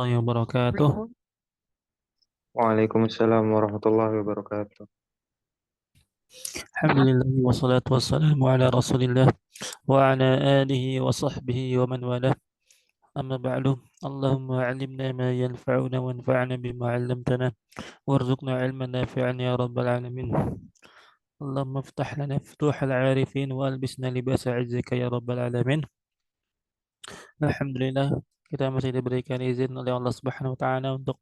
warahmatullahi wabarakatuh. Waalaikumsalam warahmatullahi wabarakatuh. Alhamdulillah wassalatu wassalamu ala Rasulillah wa ala alihi wa sahbihi wa man walah. Amma ba'du. Allahumma 'allimna ma yanfa'una wanfa'na bima 'allamtana warzuqna 'ilman nafi'an ya rabbal alamin. Allahumma iftah lana futuhal 'arifin wa albisna libasa 'izzika ya rabbal alamin. Alhamdulillah kita masih diberikan izin oleh Allah Subhanahu wa taala untuk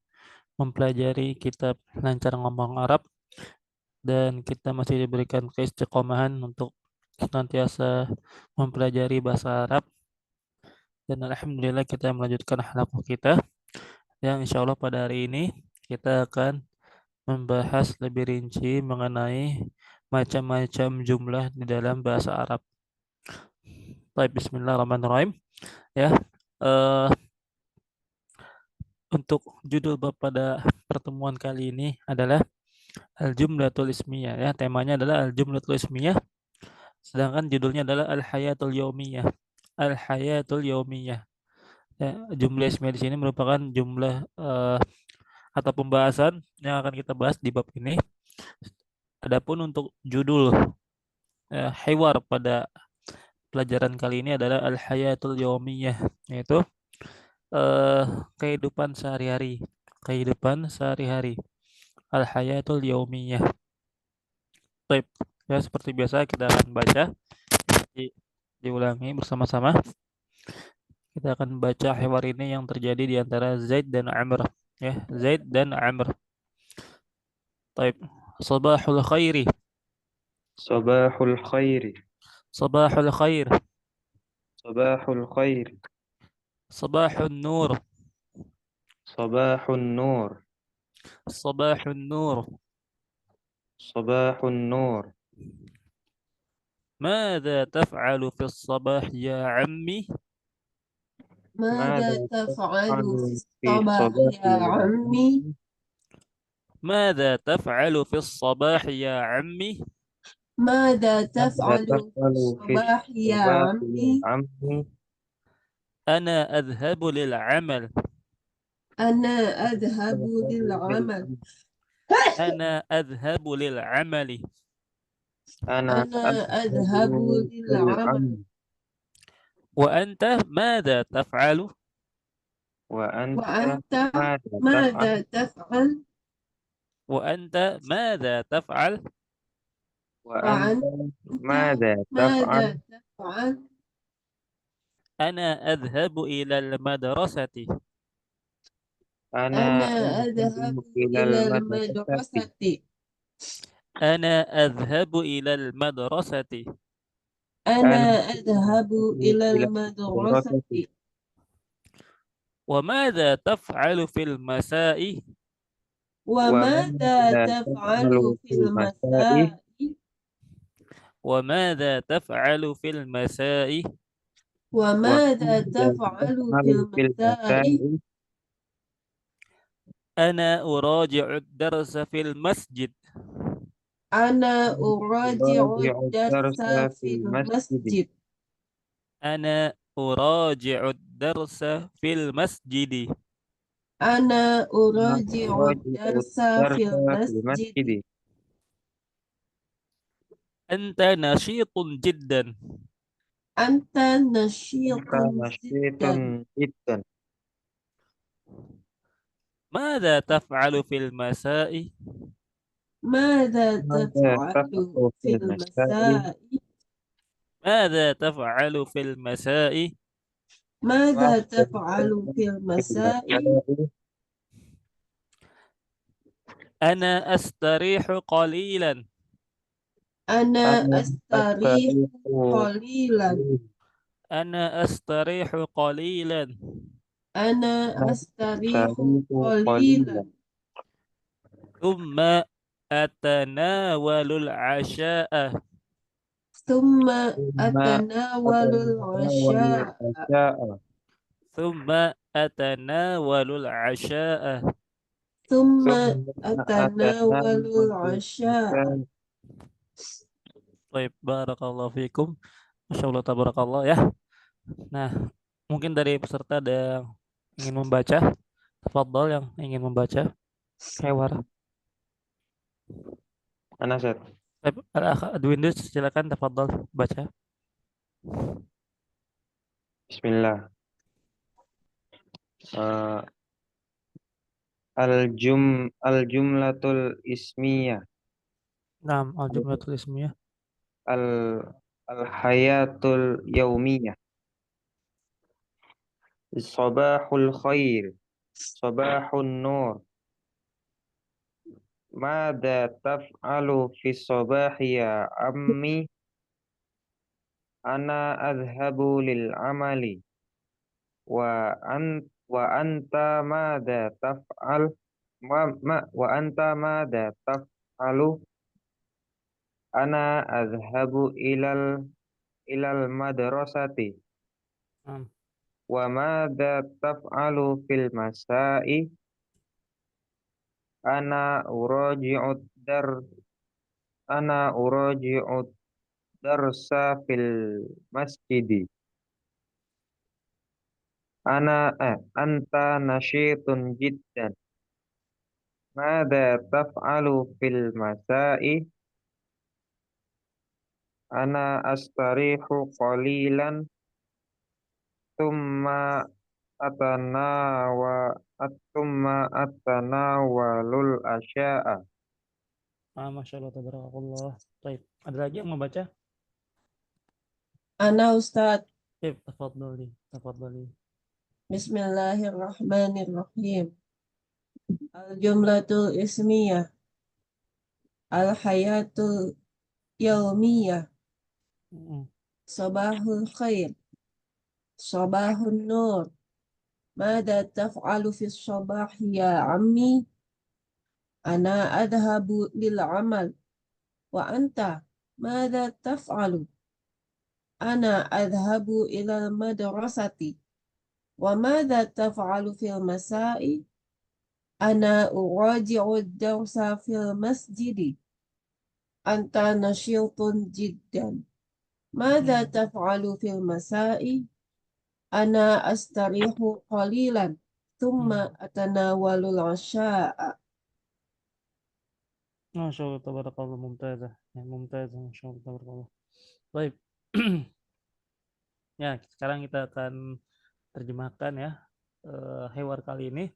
mempelajari kitab Lancar Ngomong Arab, dan kita masih diberikan keistiqomahan untuk senantiasa mempelajari bahasa Arab. Dan alhamdulillah kita melanjutkan halaqah kita yang insya Allah pada hari ini kita akan membahas lebih rinci mengenai macam-macam jumlah di dalam bahasa Arab. Baik, bismillahirrahmanirrahim. Ya, eh, untuk judul pada pertemuan kali ini adalah Al-Jumlatul Ismiyah, ya. Temanya adalah Al-Jumlatul Ismiyah, sedangkan judulnya adalah Al-Hayatul Yaumiyah. Al-Hayatul Yaumiyah. Ya, jumlah ismiyah di sini merupakan jumlah atau pembahasan yang akan kita bahas di bab ini. Adapun untuk judul hiwar pada pelajaran kali ini adalah Al-Hayatul Yaumiyah, yaitu eh, kehidupan sehari-hari. Kehidupan sehari-hari. Al-Hayatul Yaumiyah. Baik, ya seperti biasa kita akan baca. Diulangi bersama-sama. Kita akan baca hewan ini yang terjadi di antara Zaid dan Amr. Ya, Zaid dan Amr. Baik. Sabahul khairi. Sabahul khairi. Sabahul khair. Sabahul khairi. Sabahun nur. Sabahun nur. Sabahun nur. Sabahun nur. ماذا تفعل في الصباح يا عمي؟ ماذا ماذا تفعل في تفعل في الصباح صباح يا عمي؟ اليوم؟ ماذا تفعل في الصباح يا عمي؟ ماذا ماذا تفعل في تفعل في الصباح يا الصباح يا عمي؟ عمي؟ أنا أذهب للعمل. أنا أذهب أذهب للعمل. للعمل. أنا أذهب للعمل. أنا أنا أذهب أذهب للعمل. للعمل. وأنت ماذا تفعل؟ وأنت وأنت ماذا تفعل؟ ماذا تفعل؟ وأنت ماذا تفعل؟ وأنت وأنت ماذا تفعل؟ ماذا تفعل؟ أنا أذهب إلى المدرسة. أنا أنا أذهب أذهب إلى إلى المدرسة. المدرسة. أنا أذهب إلى المدرسة. أنا أنا أذهب أذهب إلى إلى المدرسة. المدرسة. وماذا تفعل في المساء؟ وماذا وماذا تفعل تفعل في في المساء؟ المساء؟ وماذا تفعل في المساء؟ وماذا وماذا تفعل في تفعل في المساء؟ المساء؟ أنا أراجع الدرس في المسجد. أنا أنا أراجع أراجع الدرس الدرس في في المسجد. المسجد. أنا أراجع الدرس في المسجد. أنا أنا أراجع أراجع الدرس في الدرس في المسجد. المسجد. أنت نشيط جدا. أنت نشيط أنت نشيط جدا. جدا. ماذا تفعل في المساء؟ ماذا ماذا تفعل تفعل في في المساء؟ المساء؟ ماذا تفعل في المساء؟ ماذا ماذا تفعل تفعل في في المساء؟ المساء؟ أنا أستريح قليلا. أنا أنا أستريح أستريح قليلا. قليلا. أنا أستريح قليلا. أنا أنا أستريح أستريح قليلا. قليلا. ثم أتناول العشاء. ثم ثم أتناول أتناول العشاء. العشاء. ثم أتناول العشاء. ثم ثم أتناول أتناول العشاء. العشاء. Baik, barakallahu fikum. Masya Allah, tabarakallah ya. Nah, mungkin dari peserta ada yang ingin membaca. Tafadhol yang ingin membaca. Hewar. Ana Ustaz. Al-Akh Adwindus, silakan tafadhol baca. Bismillah. Eh, al-jumlatul ismiyah. Naam, al-jumlatul ismiyah. Al al-hayatul yaumiyah. Sabahul khair. Sabahun nur. Mada taf'alu fi sabahi ya ammi? Ana adhabu lil amali. Wa anta mada taf'al? Wa anta mada taf'alu? Ana adhabu ilal madrasati. Naam. Wa mada taf'alu fil masa'i? Ana uraji'ud dar ana uraji'ud darsa fil masjidi. Anta nasyitun jiddan. Mada taf'alu fil masa'i? Ana astarihu qalilan thumma atanawa atanawalul asya'a. Masya Allah, tabarakallah. Baik, ada lagi yang membaca? Ana Ustaz. Tafadholi, tafadholi. Bismillahirrahmanirrahim. Al-jumlatul ismiyah. Al-hayatul yaumiyah. Sabahul khair. Sabahun nur. Mada taf'alu fi sabahi ya ammi? Ana adhabu lil amal. Wa anta mada taf'alu? Ana adhabu ilal madrasati. Wa mada taf'alu fil masa'i? Ana uraji'u ad-darsa fil masjidi. Anta nasyitun jiddan. Mada taf'alu fil masa'i? Ana astarihu qalilan. Thumma atanawalul asya'a. Masya Allah, tabarakallah, mumtazah. Ya, mumtazah, Masya Allah, tabarakallah. Baik. Ya, sekarang kita akan terjemahkan ya hewar kali ini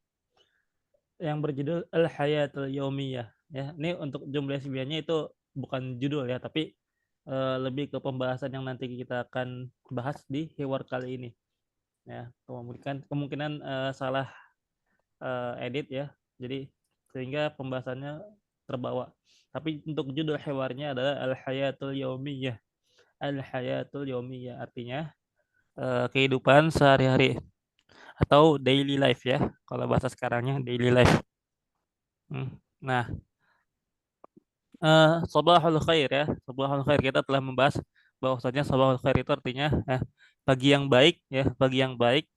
yang berjudul Al-Hayatul Yaumiyah. Ya, ini untuk jumlah ismiyahnya itu bukan judul ya, tapi lebih ke pembahasan yang nanti kita akan bahas di hewar kali ini. Ya, kemungkinan salah edit ya. Jadi sehingga pembahasannya terbawa. Tapi untuk judul hewarnya adalah Al-Hayatul Yaumiyah. Al-Hayatul Yaumiyah artinya kehidupan sehari-hari atau daily life ya. Kalau bahasa sekarangnya daily life. Nah, sabahul khair ya. Sabahul khair, kita telah membahas bahwasanya sabahul khair itu artinya pagi yang baik ya, pagi yang baik.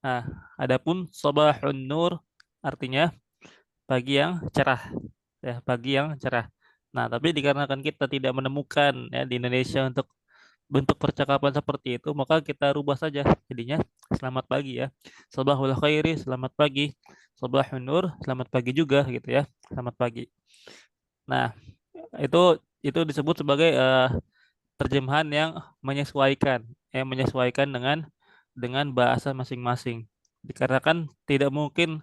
Nah, adapun sabahun nur artinya pagi yang cerah ya, pagi yang cerah. Nah, tapi dikarenakan kita tidak menemukan ya di Indonesia untuk bentuk percakapan seperti itu, maka kita rubah saja jadinya selamat pagi ya. Sabahul khairi, selamat pagi. Sabahun nur, selamat pagi juga gitu ya. Selamat pagi. Nah, itu disebut sebagai terjemahan yang menyesuaikan dengan bahasa masing-masing. Dikarenakan tidak mungkin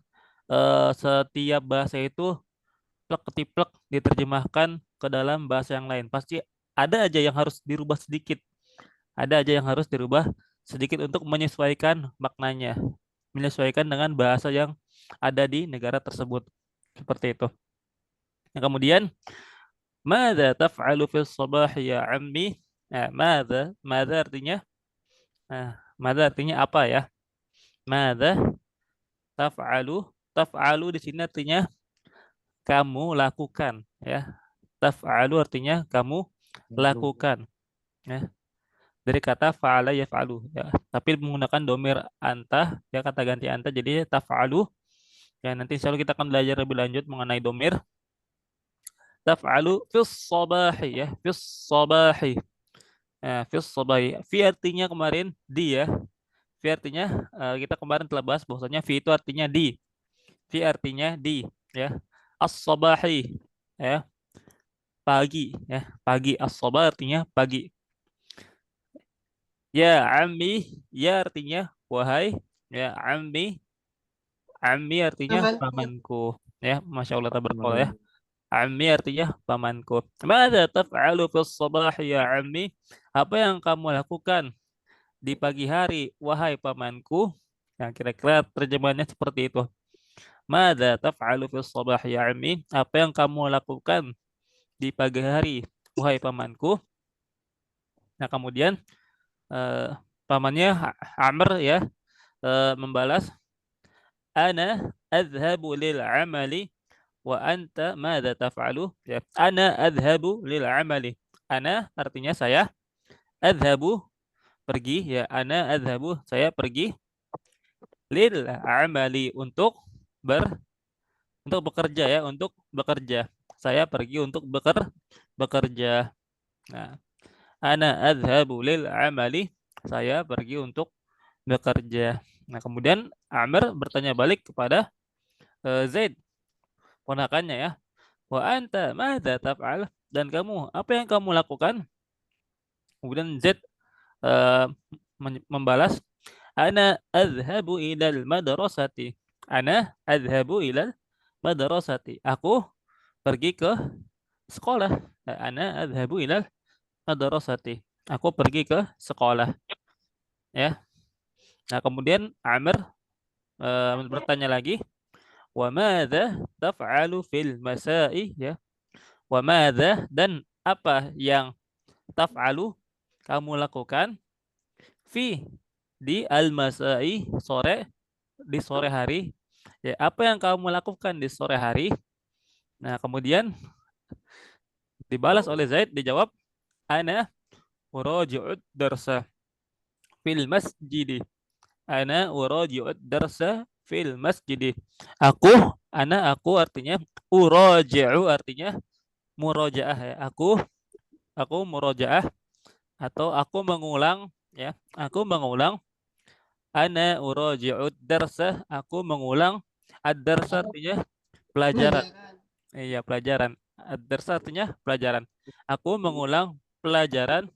setiap bahasa itu plek ketiplek diterjemahkan ke dalam bahasa yang lain. Pasti ada aja yang harus dirubah sedikit. Ada aja yang harus dirubah sedikit untuk menyesuaikan maknanya, menyesuaikan dengan bahasa yang ada di negara tersebut. Seperti itu. Yang kemudian, Mada taf'alu fil sabahi ya ammi? Nah, mada artinya mada artinya apa ya? Mada taf'alu? Taf'alu di sini artinya kamu lakukan ya. Taf'alu artinya kamu lakukan ya. Dari kata fa'ala yaf'alu ya. Tapi menggunakan domir anta ya, kata ganti anta, jadi taf'alu. Ya, nanti insya Allah kita akan belajar lebih lanjut mengenai domir. Taf'alu fis sabahi ya, fis sabahi. Fis sabahi. Fi artinya kemarin dia, Fi artinya kita kemarin telah bahas bahwasanya fi itu artinya di. Fi artinya di, ya. As-sabahi, ya, pagi, ya. Pagi, as-sabah artinya pagi. Ya ammi, ya artinya wahai, ya ammi, ammi artinya Pamanku. pamanku, ya. Masya Allah tabarakallah, ya. Hmm. Ammi artinya pamanku. Mada taf'alu fis sabah ya ammi? Apa yang kamu lakukan di pagi hari, wahai pamanku? Nah, kira-kira terjemahannya seperti itu. Mada taf'alu fis sabah ya ammi? Apa yang kamu lakukan di pagi hari, wahai pamanku? Nah, kemudian eh, pamannya Amr, ya, membalas, ana adhabu lil amali wa anta madza taf'alu, ya. Ana adhabu lil amali. Ana artinya saya, adhabu pergi, ya. Ana adhabu saya pergi, lil amali untuk bekerja, ya, untuk bekerja. Saya pergi untuk bekerja. Nah, ana adhabu lil amali, saya pergi untuk bekerja. Nah, kemudian Amr bertanya balik kepada Zaid, ponakannya, ya. Wa anta madza taf'al? Dan kamu, apa yang kamu lakukan? Kemudian Zaid eh, membalas, ana adhabu ilal madrasati. Ana adhabu ilal madrasati. Aku pergi ke sekolah. Ana adhabu ilal madrasati. Aku pergi ke sekolah, ya. Nah, kemudian Amr bertanya lagi, wa madza taf'alu fil masa'i, ya. Wa madza, dan apa yang taf'alu kamu lakukan fi di al-masai, sore, di sore hari, ya. Apa yang kamu lakukan di sore hari? Nah, kemudian dibalas oleh Zaid, dijawab, ana uraji'ud darsa fil masjidi. Ana uraji'ud darsa fil masjidi. Aku, aku artinya, uraji'u artinya murojaah, ya. Aku murojaah, atau aku mengulang, ya. Aku mengulang. Ana uraji'ud darsa, aku mengulang. Ad-darsa artinya pelajaran. Pelajaran. Iya, pelajaran. Ad-darsa artinya pelajaran. Aku mengulang pelajaran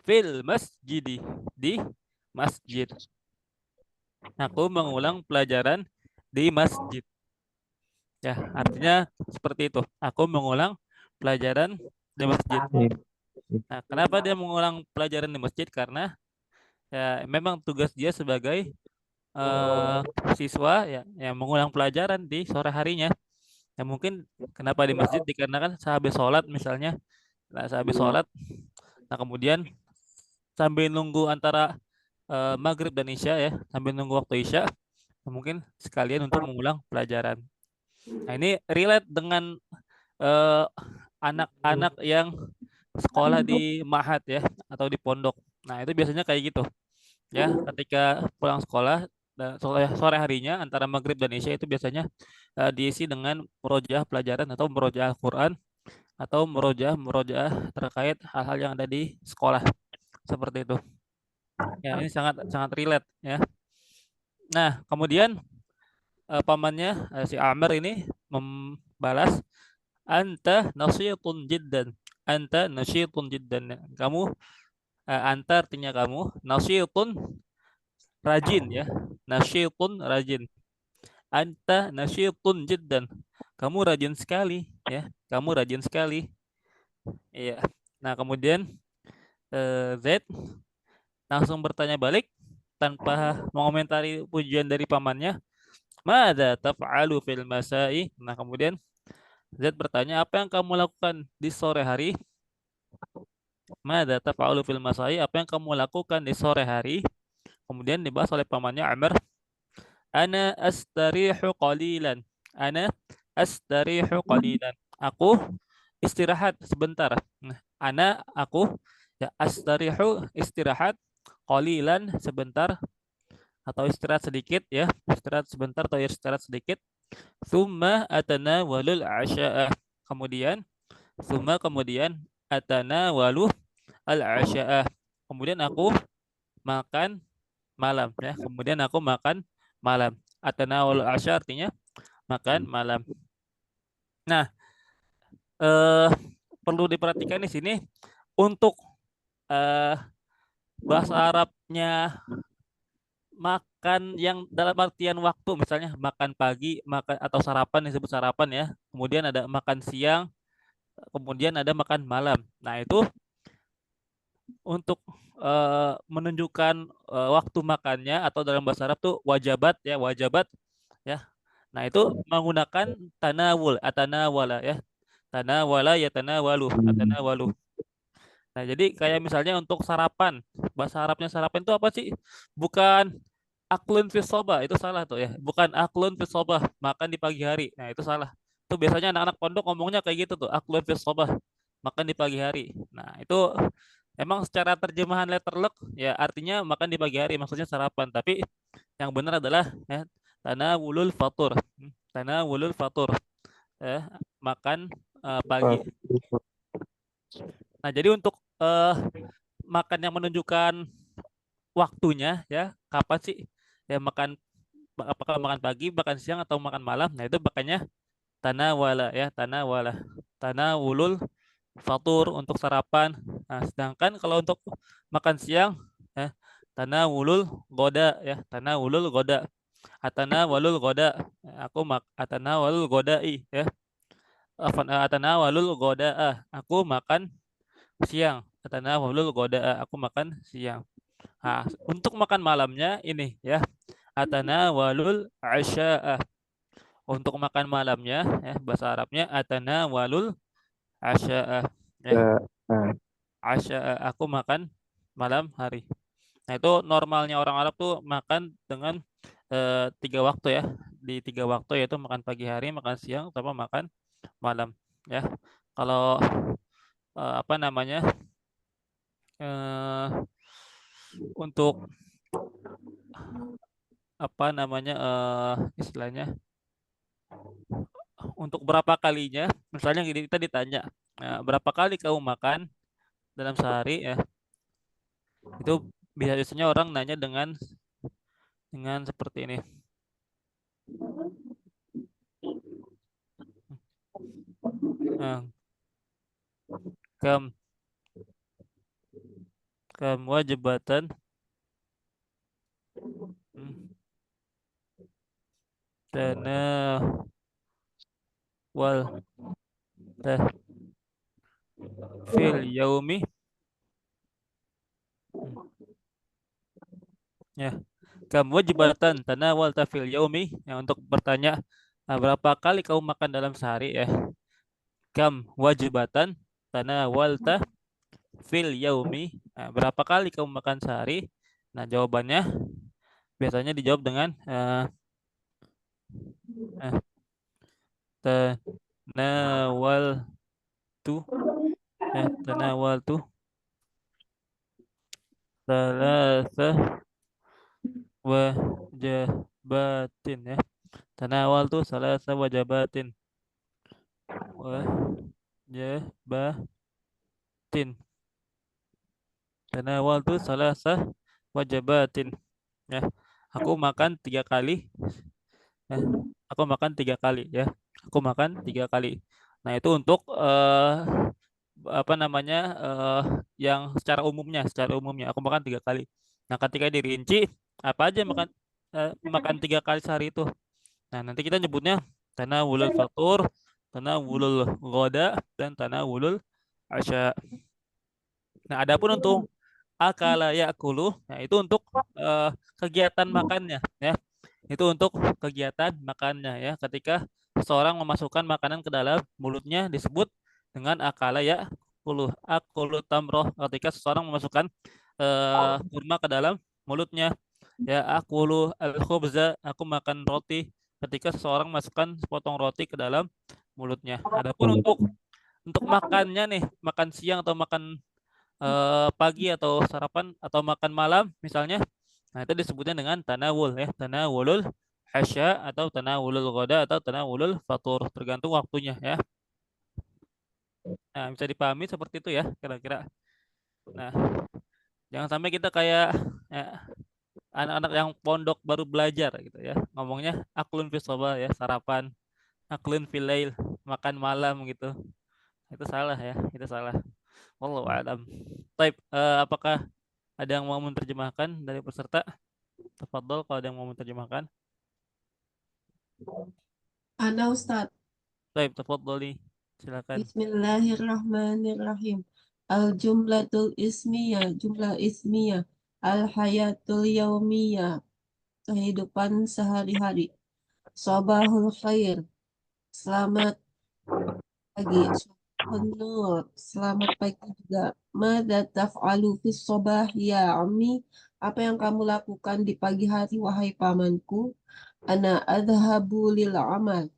fil masjidi, di masjid. Aku mengulang pelajaran di masjid. Ya, artinya seperti itu. Aku mengulang pelajaran di masjid. Nah, kenapa dia mengulang pelajaran di masjid? Karena ya memang tugas dia sebagai eh, siswa, ya, yang mengulang pelajaran di sore harinya. Ya mungkin kenapa di masjid, dikarenakan sehabis sholat misalnya. Nah, sehabis sholat, nah kemudian sambil nunggu antara maghrib dan isya, ya, sambil nunggu waktu isya, nah, mungkin sekalian untuk mengulang pelajaran. Nah, ini relate dengan eh, anak-anak yang sekolah di ma'had, ya, atau di pondok. Nah, itu biasanya kayak gitu, ya. Ketika pulang sekolah dan sore harinya antara maghrib dan isya itu biasanya diisi dengan murojaah pelajaran atau murojaah Al-Quran atau murojaah terkait hal-hal yang ada di sekolah, seperti itu. Ya, ini sangat sangat relate, ya. Nah, kemudian pamannya si Amr ini membalas, anta nasyitun jiddan. Anta nasyitun jiddan. Kamu, anta artinya kamu, nasyitun rajin, ya. Nasyitun rajin. Anta nasyitun jiddan. Kamu rajin sekali, ya. Kamu rajin sekali. Iya. Nah, kemudian Z langsung bertanya balik tanpa mengomentari pujian dari pamannya. Mada taf'alu fil masai? Nah, kemudian Z bertanya, apa yang kamu lakukan di sore hari? Mada taf'alu fil masai? Apa yang kamu lakukan di sore hari? Kemudian dibahas oleh pamannya Amr. Ana astarihu qalilan. Ana astarihu qalilan. Aku istirahat sebentar. Nah, aku, ya, astarihu istirahat, qalilan sebentar atau istirahat sedikit, ya. Istirahat sebentar atau istirahat sedikit. Tsumma atanawalul asya'a. Kemudian, kemudian atanawalu al asya'a. Kemudian aku makan malam ya. Kemudian aku makan malam. Atanawalul asya artinya makan malam. Nah, eh perlu diperhatikan di sini untuk eh bahasa Arabnya makan yang dalam artian waktu, misalnya makan pagi, makan atau sarapan disebut sarapan ya. Kemudian ada makan siang, kemudian ada makan malam. Nah, itu untuk menunjukkan waktu makannya atau dalam bahasa Arab tuh wajabat ya, wajabat ya. Nah, itu menggunakan tanawul, atanawala ya. Tanawala ya tanawalu, atanawalu. Nah, jadi kayak misalnya untuk sarapan, bahasa Arabnya sarapan itu apa sih? Bukan aklun fis soba, itu salah tuh ya. Bukan aklun fis soba, makan di pagi hari. Nah, itu salah. Itu biasanya anak-anak pondok ngomongnya kayak gitu tuh, aklun fis soba, makan di pagi hari. Nah, itu emang secara terjemahan letterlock ya artinya makan di pagi hari, maksudnya sarapan. Tapi yang benar adalah ya, tanawulul fatur. Tanawulul fatur. Makan pagi. Nah, jadi untuk makan yang menunjukkan waktunya ya, kapan sih ya makan, apakah makan pagi, makan siang atau makan malam. Nah, itu makanya tanawala ya, tanawala. Tanawulul fatur untuk sarapan. Nah, sedangkan kalau untuk makan siang ya, tanawulul goda ya, tanawulul goda. Atanawalul goda. Aku atanawalul godai ya. Atanawalul goda. Aku makan siang. Atanawalul goda. Aku makan siang. Nah, untuk makan malamnya ini ya. Atanawalul asya'a. Untuk makan malamnya ya, bahasa Arabnya atanawalul asya'a ya. Asya'a, aku makan malam hari. Nah, itu normalnya orang Arab tuh makan dengan 3 waktu ya. Di 3 waktu yaitu makan pagi hari, makan siang, sama makan malam ya. Kalau apa namanya eh, untuk apa namanya istilahnya untuk berapa kalinya, misalnya gini, kita ditanya berapa kali kamu makan dalam sehari ya, itu biasanya orang nanya dengan seperti ini. Kam kam wajibatan dana wal tah fil yaumi ya, kam wajibatan tanawal tafil yaumi, yang untuk bertanya berapa kali kamu makan dalam sehari ya. Kam wajibatan tanawal tafil yaumi, berapa kali kamu makan sehari. Nah, jawabannya biasanya dijawab dengan tanawal tu ya, tanawal tu salasa wajabatin ya. Tanawal tu salasa wajabatin. Wajabatin. Tanawal tu salasa wajabatin ya. Aku makan 3 kali ya. Aku makan 3 kali ya. Aku makan 3 kali. Nah, itu untuk apa namanya yang secara umumnya aku makan 3 kali. Nah, ketika dirinci apa aja makan 3 kali sehari itu. Nah, nanti kita nyebutnya tanawulul fatur, tanawulul ghoda, dan tanawulul asya. Nah, adapun untuk akala yakulu, nah itu untuk kegiatan makannya ya. Itu untuk kegiatan makannya ya. Ketika seseorang memasukkan makanan ke dalam mulutnya disebut dengan akala yakulu. Akulu tamroh, ketika seseorang memasukkan kurma ke dalam mulutnya. Ya, akulu al-khubza, aku makan roti. Ketika seseorang masukkan sepotong roti ke dalam mulutnya. Adapun untuk makannya nih, makan siang atau makan pagi atau sarapan atau makan malam misalnya, nah itu disebutnya dengan tanawul ya, tanawulul hasya atau tanawulul ghoda atau tanawulul fatur, tergantung waktunya ya. Nah, bisa dipahami seperti itu ya kira-kira. Nah, jangan sampai kita kayak ya, anak-anak yang pondok baru belajar gitu ya. Ngomongnya aklun fi sabah ya, sarapan. Aklun fil lail, makan malam gitu. Itu salah ya, itu salah. Wallahu a'lam. Baik, apakah ada yang mau menerjemahkan dari peserta? Tafadhol kalau ada yang mau menerjemahkan. Ana Ustaz. Baik, tafadholi. Silakan. Bismillahirrahmanirrahim. Al-jumlatul ismiyah, jumlah ismiyah. Al-hayatul yaumiyah, kehidupan sehari-hari. Sabahul khair, selamat pagi. Sabahun nur, selamat pagi juga. Mada taf'alu fis sabah ya ammi? Apa yang kamu lakukan di pagi hari, wahai pamanku? Ana adhabu lil amal.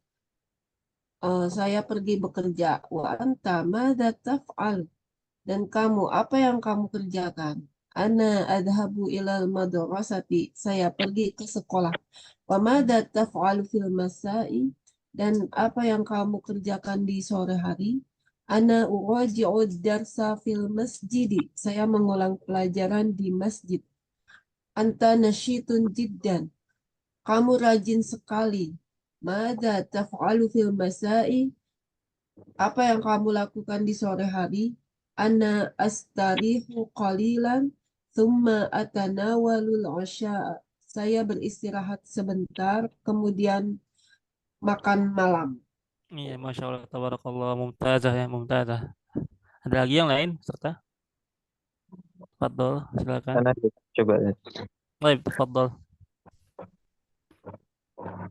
Saya pergi bekerja. Wa anta mada taf'al? Dan kamu, apa yang kamu kerjakan? Ana adhabu ilal madrasati. Saya pergi ke sekolah. Wa madza taf'alu fil masai? Dan apa yang kamu kerjakan di sore hari? Ana uraji'u darsa fil masjidi. Saya mengulang pelajaran di masjid. Anta nasyitun jiddan. Kamu rajin sekali. Madza taf'alu fil masai? Apa yang kamu lakukan di sore hari? Ana astarihu qalilan, thumma atanawalul asya. Saya beristirahat sebentar, kemudian makan malam. Iya, masya Allah, tabarakallah, mumtazah ya, mumtazah. Ada lagi yang lain peserta? Tafadhol, silakan. Sana coba. Baik, tafadhol.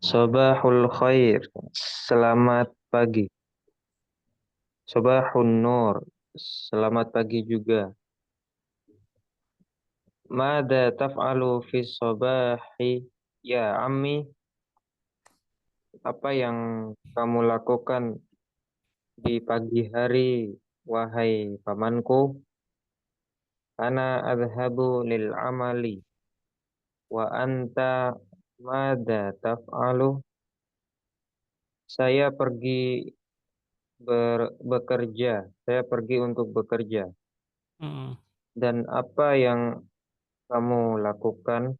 Sobahul khair. Selamat pagi. Sobahun nur. Selamat pagi juga. Mada taf'alu fi sobahi ya ammi? Apa yang kamu lakukan di pagi hari, wahai pamanku? Ana adhabu lil amali wa anta mada taf'alu? Saya pergi bekerja. Saya pergi untuk bekerja. Mm, Dan apa yang kamu lakukan?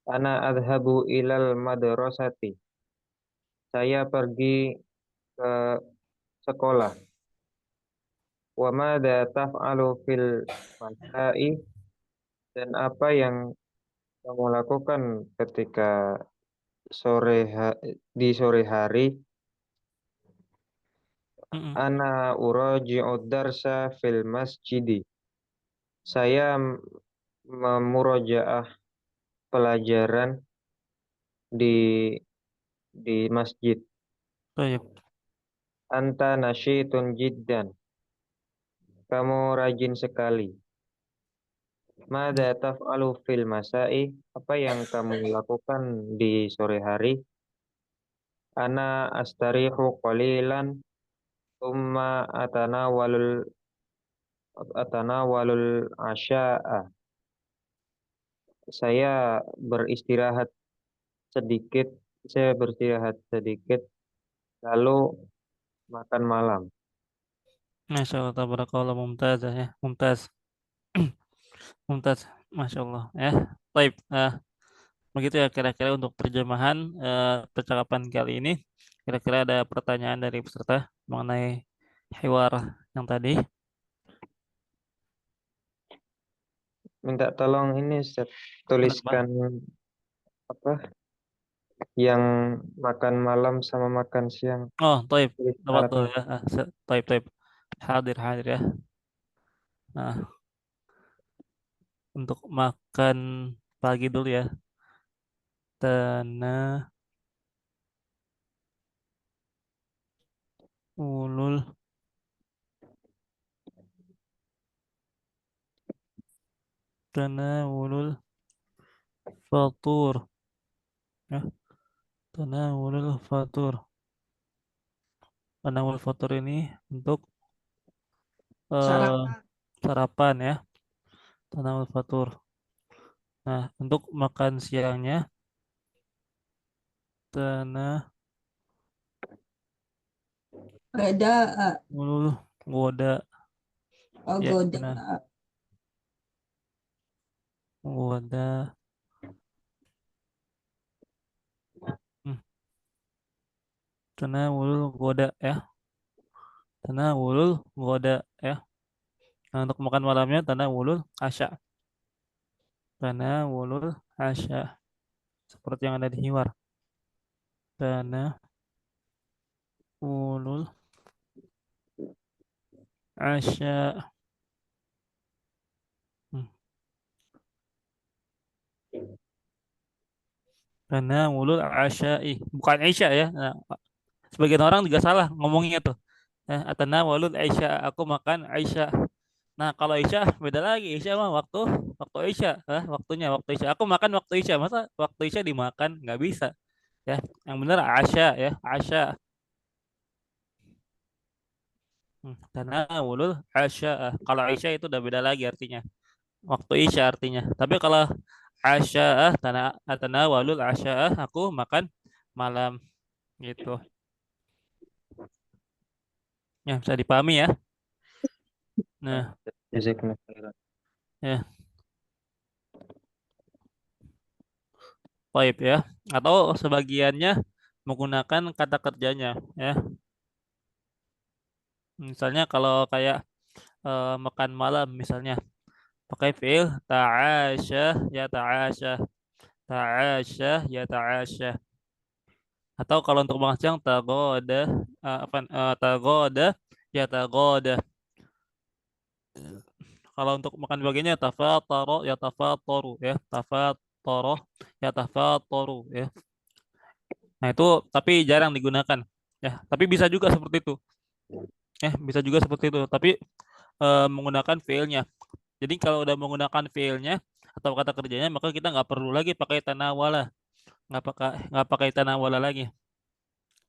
Ana adhabu ilal madrasati. Saya pergi ke sekolah. Wa madza taf'alu fil masai? Dan apa yang kamu lakukan ketika di sore hari? mm. Ana uraji'u darsa fil masjidi. Saya memurojaah pelajaran di masjid. Baik. Anta nasyitun jiddan. Kamu rajin sekali. Mada taf'alu fil masai? Apa yang kamu lakukan di sore hari? Ana astarihu qalilan, thumma atanawalul asya'a. Saya beristirahat sedikit, saya beristirahat sedikit, lalu makan malam. Masya Allah, tabarakallah, mumtazah ya, mumtaz. Mumtaz, masya Allah ya. Baik, begitu ya kira-kira untuk terjemahan percakapan kali ini. Kira-kira ada pertanyaan dari peserta mengenai hiwar yang tadi. Minta tolong ini Ustaz, Kenapa? tuliskan apa yang makan malam sama makan siang. Oh, taib. Tulis Tafadhol Arabnya. ya. Taib, taib. Hadir, hadir ya. Nah, untuk makan pagi dulu ya. Tanah ulul, tanah ulul fatur ya. Tanah ulul fatur. Tanah ulul fatur ini untuk eh, Sarapan. sarapan ya. Tanah ulul fatur. Nah, untuk makan siangnya tanah Reda, ulul goda ya. goda. Tanah goda Tanawulul goda ya. Tanawulul goda ya. Nah, untuk makan malamnya tanawulul asya. Tanawulul asya. Seperti yang ada di hiwar. Tanawulul asya. Hmm. Tanawulul asya'i. Bukan isya ya. Nah, sebagian orang juga salah ngomongnya tuh. Atanawulul isya. Aku makan isya. Nah, kalau Isya beda lagi. Isya mah waktu Isya, waktu Isya. Aku makan waktu Isya. Masa waktu Isya dimakan? Nggak bisa, ya. Yang benar Asya ya, Asya. Tanawulul Asya. Kalau Isya itu udah beda lagi artinya. Waktu Isya artinya. Tapi kalau Asya, tanawulul Asya, aku makan malam gitu. Ya, bisa dipahami ya. Nah, Nah, jazakumullah khairan. ya, baik ya. Atau sebagiannya menggunakan kata kerjanya ya. Misalnya kalau kayak makan malam misalnya pakai fiil ta'asya ya ta'asya, ta'asya ya ta'asya. Atau kalau untuk makan siang tagoda, tagoda ya tagoda. Kalau untuk makan bagiannya tafataro ya tafatoru ya, tafatoro ya tafatoru ya. Nah itu tapi jarang digunakan ya, tapi bisa juga seperti itu ya, bisa juga seperti itu tapi menggunakan fiilnya. Jadi kalau udah menggunakan fiilnya atau kata kerjanya maka kita nggak perlu lagi pakai tanawala, nggak pakai tanawala lagi,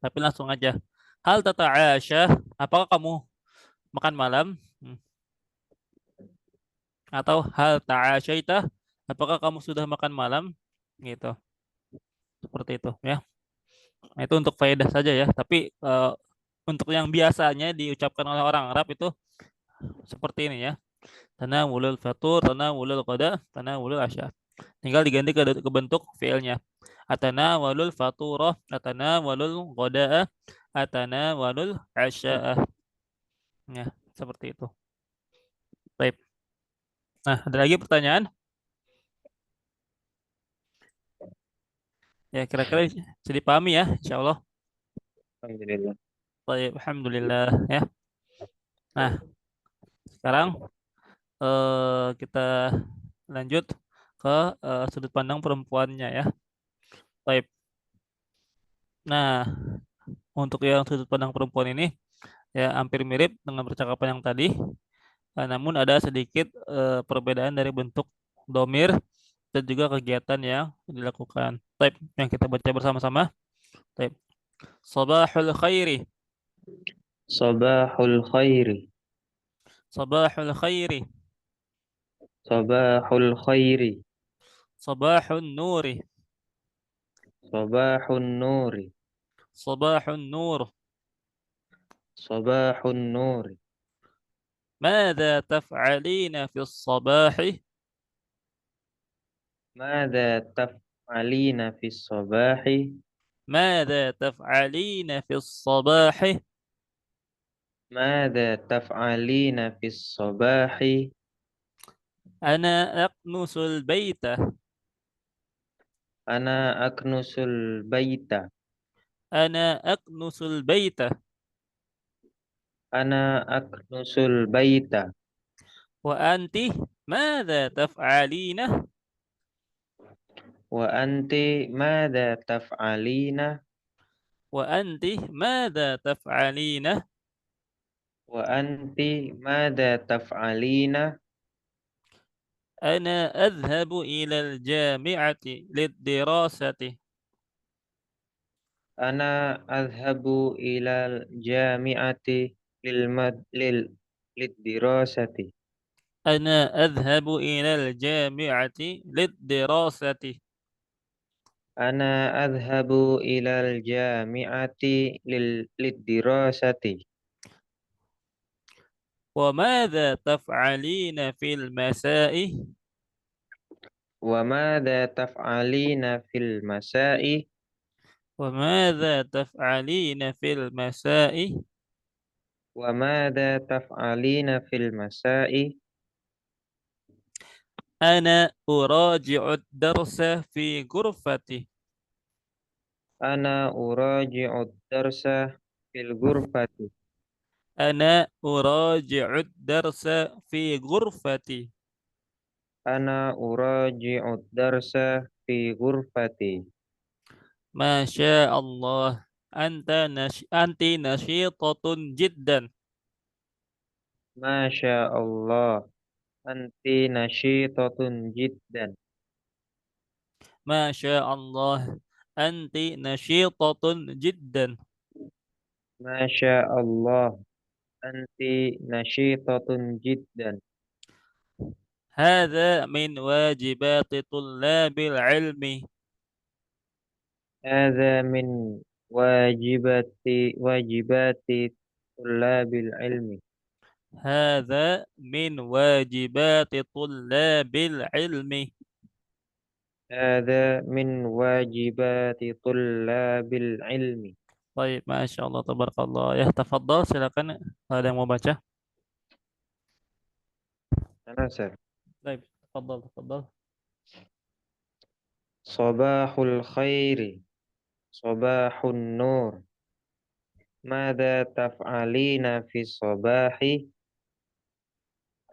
tapi langsung aja. Hal tata'asya, apakah kamu makan malam? Hmm. Atau hal ta'asyaita, apakah kamu sudah makan malam? Gitu, seperti itu ya. Nah, itu untuk faedah saja ya. Tapi untuk yang biasanya diucapkan oleh orang Arab itu seperti ini ya. Tanawulul fatur, tanawulul qada, tanawulul asya. Tinggal diganti ke bentuk fiilnya. Atanawalul faturah, atanawalul qada'a, atanawalul asya'ah. Ya, seperti itu. Baik. Nah, ada lagi pertanyaan? Ya, kira-kira bisa dipahami ya, insya Allah. Alhamdulillah. Baik, alhamdulillah ya. Nah, sekarang kita lanjut ke sudut pandang perempuannya ya. Baik. Nah, untuk yang sudut pandang perempuan ini ya hampir mirip dengan percakapan yang tadi. Namun ada sedikit perbedaan dari bentuk domir dan juga kegiatan yang dilakukan. Baik, yang kita baca bersama-sama. Baik. Sabahul khairi. Sabahul khairi. Sabahul khairi. Sabahul khairi. Sabahun nuri. Sabahun nuri. Sabahun nur. Sabahun nuri. ماذا تفعلين في الصباح؟ ماذا تفعلين في الصباح؟ ماذا تفعلين في الصباح؟ ماذا تفعلين في الصباح؟ أنا أكنس البيت. أنا أكنس البيت. أنا أكنس البيت. أنا أكنس البيت. وأنت ماذا تفعلين؟ وأنت ماذا تفعلين؟ وأنت ماذا تفعلين؟ وأنت ماذا تفعلين؟ أنا أذهب إلى الجامعة للدراسة. أنا أذهب إلى الجامعة للدراسة. أنا أذهب إلى الجامعة للدراسة. أنا أذهب إلى الجامعة للدراسة. وماذا تفعلين في المساء؟ وماذا تفعلين في المساء؟ وماذا تفعلين في المساء؟ وماذا تفعلين في المساء؟ أنا أراجع الدرس في غرفتي. أنا أراجع الدرس في الغرفة. أنا أراجع الدرس في غرفتي. أنا أراجع الدرس في غرفتي. ما شاء الله. أنت نشيطة جدا. ما شاء الله، أنت نشيطة جدا. ما شاء الله. أنت نشيطة جدا. ما شاء الله، أنت نشيطة جدا. هذا من واجبات طلاب العلم. هذا من واجبات واجبات طلاب العلم. هذا من واجبات طلاب العلم. هذا من واجبات طلاب العلم. طيب ما شاء الله تبارك الله ya tafadhal silakan ada yang mau baca. أنا سر. Baik, tafadhal tafadhal. صباح الخير، صباح النور. ماذا تفعلين في الصباح؟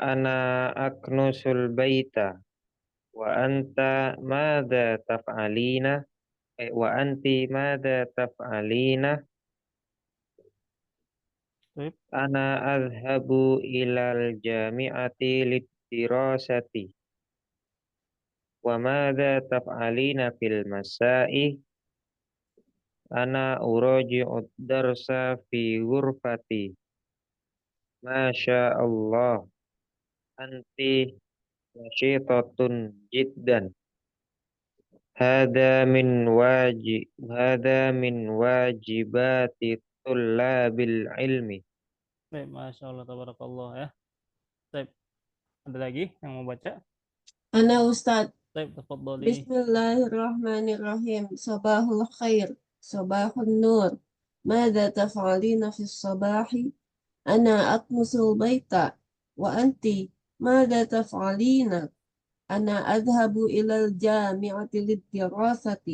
أنا أكنس البيت. وأنت ماذا تفعلين؟ وأنت ماذا تفعلين؟ Baik, أنا أذهب إلى الجامعة للدراسة. وماذا تفعلين في المساء؟ أنا أراجع الدرس في غرفتي. ما شاء الله، أنت نشيطة جدا. هذا من واجبات طلاب العلم. baik, masya Allah tabarakallah ya. Baik, ada lagi yang mau baca? أنا أستاذ. Baik, tafadhali. بسم الله الرحمن الرحيم. صباح الخير، صباح النور. ماذا تفعلين في الصباح؟ أنا أكنس البيت. وأنت ماذا تفعلين؟ أنا أذهب إلى الجامعة للدراسة.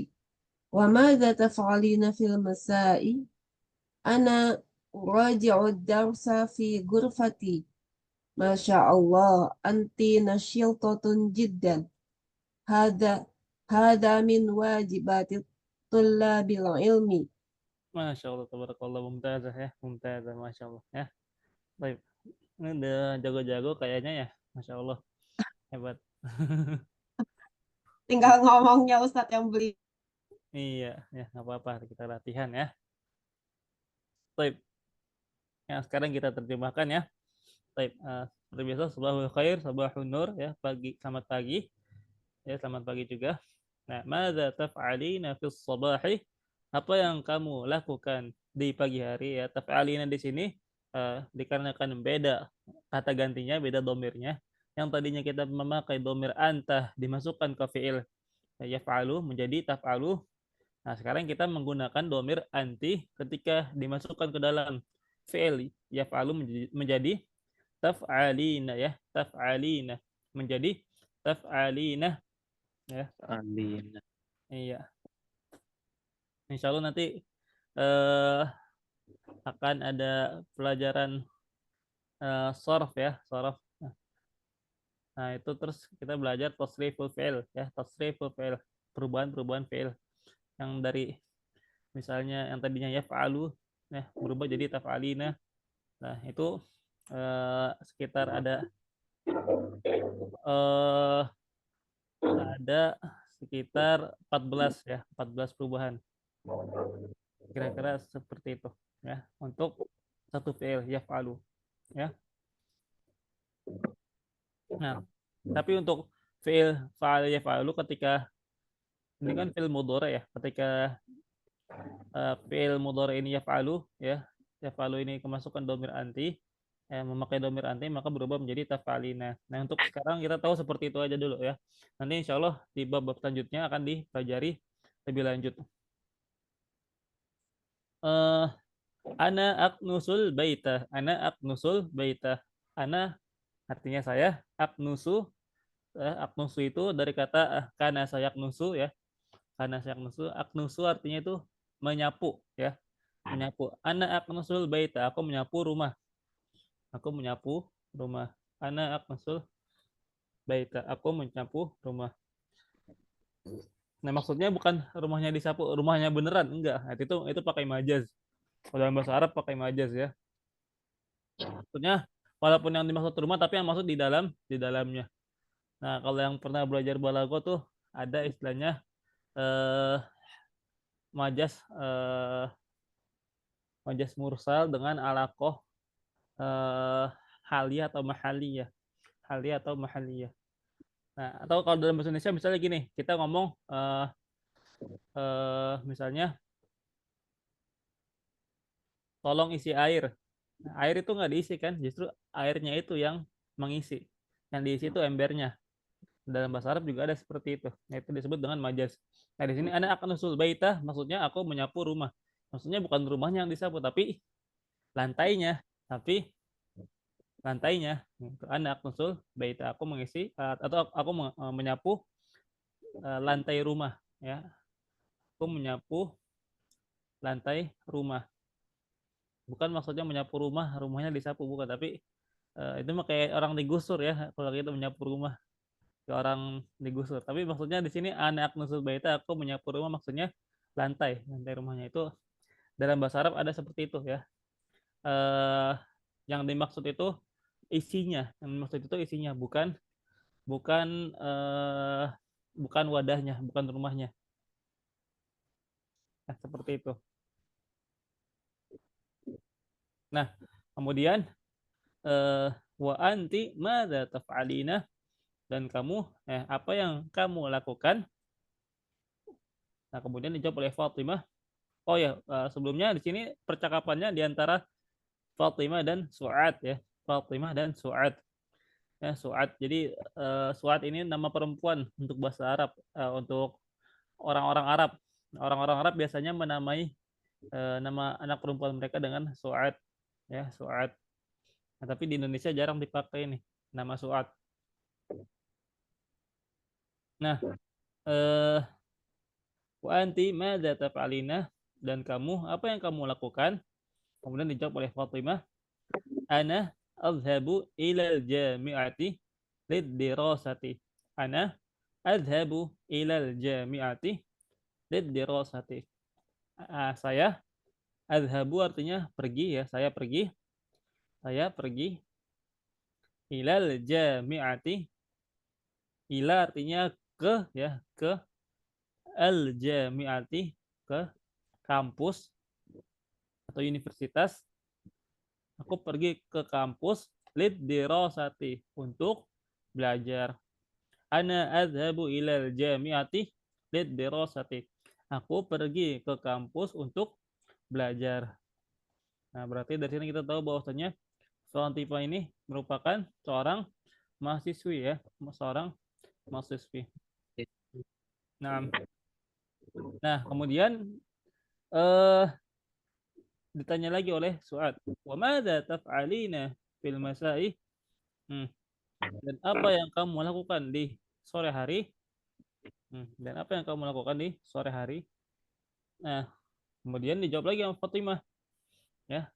وماذا تفعلين في المساء؟ أنا أراجع الدرس في غرفتي. ما شاء الله، أنت نشيطة جدا. هذا هذا من واجبات طلاب العلم. Masya Allah tabarakallah mumtazah ya, mumtazah masya Allah ya. Baik, ini udah jago-jago kayaknya ya, masya Allah hebat. Tinggal ngomongnya Ustadz yang beli. Iya, ya nggak apa-apa kita latihan ya. Baik, ya sekarang kita terjemahkan ya. Baik, seperti biasa sabahul khair, sabahun nur ya, pagi selamat pagi. Ya, selamat pagi juga. Nah, madza taf'alina fis sabahi? Apa yang kamu lakukan di pagi hari ya? Taf'alina di sini dikarenakan beda kata gantinya, beda domirnya. Yang tadinya kita memakai domir anta dimasukkan ke fiil yaf'alu menjadi taf'alu. Nah, sekarang kita menggunakan domir anti ketika dimasukkan ke dalam fiil yaf'alu menjadi taf'alina ya, taf'alina menjadi taf'alina ya. Amin. Iya, insya Allah nanti eh, akan ada pelajaran sorf ya, sorf. Nah, itu terus kita belajar tasriful fi'il ya, tasriful fi'il, perubahan-perubahan fi'il yang dari misalnya yang tadinya yaf'alu ya berubah jadi taf'alina. Nah, itu sekitar eh, ada sekitar 14 ya, 14 perubahan. Kira-kira seperti itu ya untuk satu fi'il yaf'alu ya. Nah, tapi untuk fi'il fa'ala yaf'alu ketika ini kan fi'il mudhari ya, ketika fi'il mudhari ini yaf'alu ya, yaf'alu ini kemasukan domir anti ya, memakai domir anti maka berubah menjadi taf'alina. Nah, untuk sekarang kita tahu seperti itu aja dulu ya. Nanti insya Allah di bab-bab selanjutnya akan dipelajari lebih lanjut. eh, ana aknusul baita. Ana aknusul baita. Ana artinya saya, aknusu aknusu itu dari kata kana sayaknusu ya. Kana sayaknusu, aknusu artinya itu menyapu ya. Menyapu. Ana aknusul baita. Aku menyapu rumah. Aku menyapu rumah. Ana aknusul baita. Aku menyapu rumah. Nah, maksudnya bukan rumahnya disapu, rumahnya beneran, enggak. Nah, itu pakai majaz. Kalau dalam bahasa Arab pakai majaz ya. Maksudnya walaupun yang dimaksud rumah tapi yang maksud di dalamnya. Nah, kalau yang pernah belajar balago tuh ada istilahnya eh majaz majaz mursal dengan alaqoh eh haliyah atau mahaliyah. Haliyah atau mahaliyah. Nah, atau kalau dalam bahasa Indonesia misalnya gini, kita ngomong misalnya tolong isi air. Nah, air itu nggak diisi kan, justru airnya itu yang mengisi. Yang diisi itu embernya. Dalam bahasa Arab juga ada seperti itu. Nah, itu disebut dengan majaz. Nah, di sini ana akan usul baitah, maksudnya aku menyapu rumah. Maksudnya bukan rumahnya yang disapu, tapi lantainya. Tapi lantainya. Itu ana akan usul baitah, aku mengisi atau aku menyapu lantai rumah. Ya, aku menyapu lantai rumah. Bukan maksudnya menyapu rumah, rumahnya disapu bukan, tapi itu mah kayak orang digusur ya kalau kita menyapu rumah ke orang digusur. Tapi maksudnya di sini anak nusul baita aku menyapu rumah maksudnya lantai rumahnya itu dalam bahasa Arab ada seperti itu ya. Eh, yang dimaksud itu isinya, yang dimaksud itu isinya bukan bukan bukan wadahnya, bukan rumahnya. Nah, seperti itu. Nah, kemudian wa anti madza taf'alina dan kamu apa yang kamu lakukan. Nah, kemudian dijawab oleh Fatimah. Oh ya, sebelumnya di sini percakapannya di antara Fatimah dan Su'ad ya. Fatimah dan Su'ad. Ya, Su'ad. Jadi Su'ad ini nama perempuan untuk bahasa Arab, untuk orang-orang Arab. Orang-orang Arab biasanya menamai nama anak perempuan mereka dengan Su'ad. Ya, Su'ad. Nah, tapi di Indonesia jarang dipakai nih nama Su'ad. Nah, eh wa anti madza taf'alina dan kamu apa yang kamu lakukan? Kemudian dijawab oleh Fatimah, ana azhabu ilal jami'ati lid-dirasati. Ana azhabu ilal jami'ati lid-dirasati. Saya azhabu artinya pergi ya, saya pergi. Saya pergi ilal jami'ati. Ila artinya ke ya, ke al jami'ati ke kampus atau universitas. Aku pergi ke kampus lid dirasati untuk belajar. Ana adhabu ilal jami'ati lid dirasati. Aku pergi ke kampus untuk belajar. Nah, berarti dari sini kita tahu bahwasanya seorang Tifa ini merupakan seorang mahasiswi ya, seorang mahasiswi. Nah, kemudian eh ditanya lagi oleh Su'ad, "Wa madza taf'alina fil masai?" Hmm. Dan apa yang kamu lakukan di sore hari? Dan apa yang kamu lakukan di sore hari? Nah, kemudian dijawab lagi sama Fatimah, ya.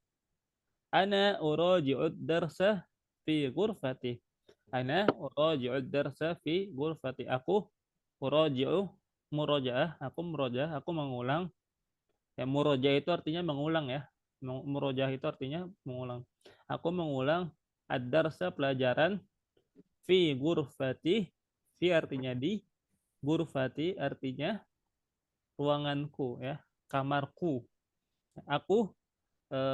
Ana uraji'ud darsa fi ghurfati. Ana uraji'ud darsa fi ghurfati. Aku uraji'u murajaah, aku mengulang. Ya, murojaah itu artinya mengulang ya. Murojaah itu artinya mengulang. Aku mengulang ad-darsa pelajaran fi ghurfati. Fi artinya di, ghurfati artinya ruanganku ya, kamarku. Aku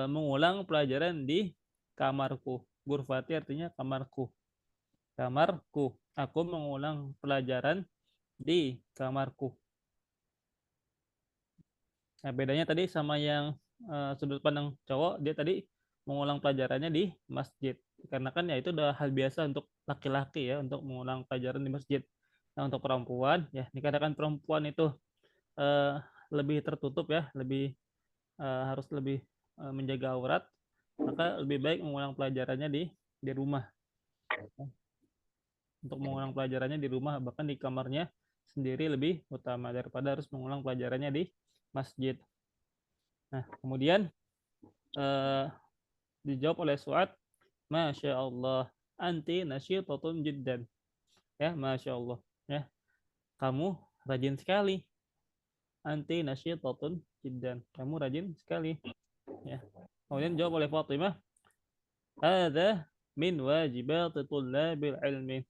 mengulang pelajaran di kamarku. Ghurfati artinya kamarku. Kamarku. Aku mengulang pelajaran di kamarku. Nah, bedanya tadi sama yang sudut pandang cowok, dia tadi mengulang pelajarannya di masjid. Karena kan ya itu udah hal biasa untuk laki-laki ya, untuk mengulang pelajaran di masjid. Nah, untuk perempuan, ya dikatakan perempuan itu eh, lebih tertutup ya, lebih harus lebih menjaga aurat, maka lebih baik mengulang pelajarannya di rumah. Untuk mengulang pelajarannya di rumah, bahkan di kamarnya sendiri lebih utama daripada harus mengulang pelajarannya di masjid. Nah, kemudian eh, dijawab oleh Suad, Masya Allah, anti nasyitatun jiddan. Ya, Masya Allah. Ya, kamu rajin sekali. Anti nasyitatun jiddan. Kamu rajin sekali. Ya. Kemudian jawab oleh Fatimah, Hadza min wajibati tullabil ilmi.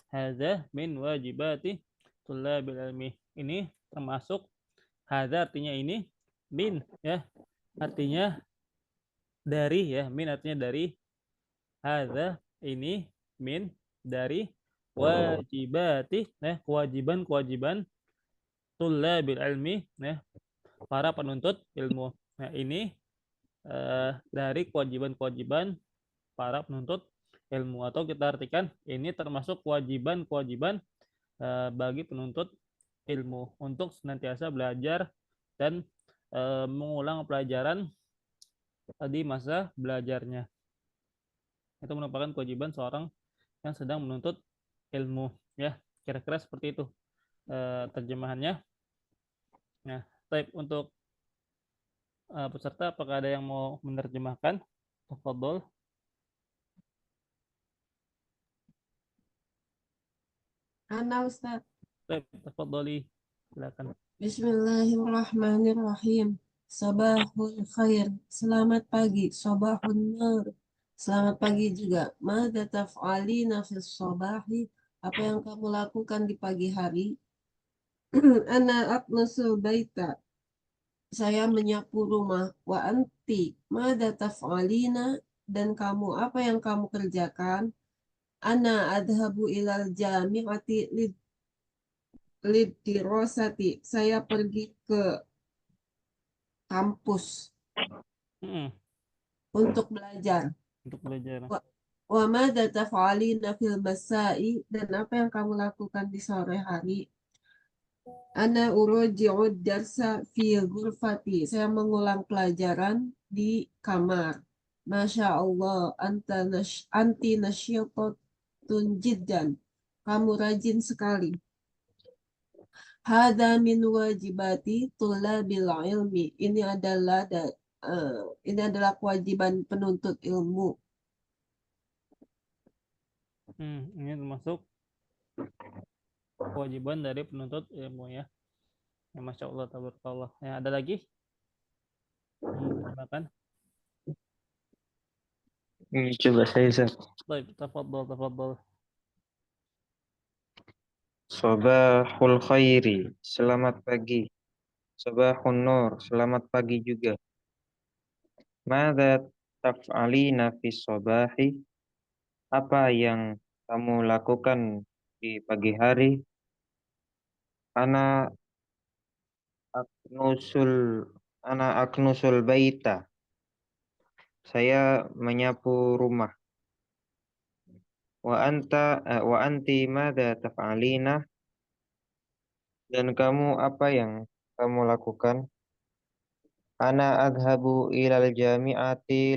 Hadza min wajibati tullabil ilmi. Ini termasuk hadza artinya ini, min ya artinya dari, ya min artinya dari, hadza ini, min dari, wajibati ya kewajiban-kewajiban, tullabil ilmi ya para penuntut ilmu. Nah, ini dari kewajiban-kewajiban para penuntut ilmu, atau kita artikan ini termasuk kewajiban-kewajiban bagi penuntut ilmu untuk senantiasa belajar dan mengulang pelajaran di masa belajarnya. Itu merupakan kewajiban seorang yang sedang menuntut ilmu, ya. Kira-kira seperti itu terjemahannya. Nah, type untuk peserta, apakah ada yang mau menerjemahkan? Tafadhol. Ana Ustaz. Type, tafadholi. Silakan. Bismillahirrahmanirrahim. Sabahul khair. Selamat pagi. Sabahun nur. Selamat pagi juga. Mada taf'alina fis sabahi? Apa yang kamu lakukan di pagi hari? Ana aknasul baita. Saya menyapu rumah. Wa anti. Mada taf'alina? Dan kamu, apa yang kamu kerjakan? Ana adhabu ilal jami'ati lidirosati. Saya pergi ke kampus Mm-mm. untuk belajar. Untuk belajar. Wa wa madza taf'alina fil masai? Dan apa yang kamu lakukan di sore hari? Ana uroji'u darsa fi ghurfati. Saya mengulang pelajaran di kamar. Masya Allah, anti nasyiatun jiddan. Kamu rajin sekali. Hada min wajibati tullabil ilmi. Ini adalah kewajiban penuntut ilmu. Ini termasuk kewajiban dari penuntut ilmu, ya. Ya, Masya Allah, tabarakallah. Ya, ada lagi yang mau menerjemahkan? Coba saya Ustaz. Baik, tafadhol, tafadhol. Sabahul khairi. Selamat pagi. Sabahun nur. Selamat pagi juga. Mada taf'alina fis sabahi? Apa yang kamu lakukan di pagi hari? Ana aknusul ana aknusul baita. Saya menyapu rumah. Wa anti mada taf'alina? Dan kamu apa yang kamu lakukan? Ana adhabu ilal jami'ati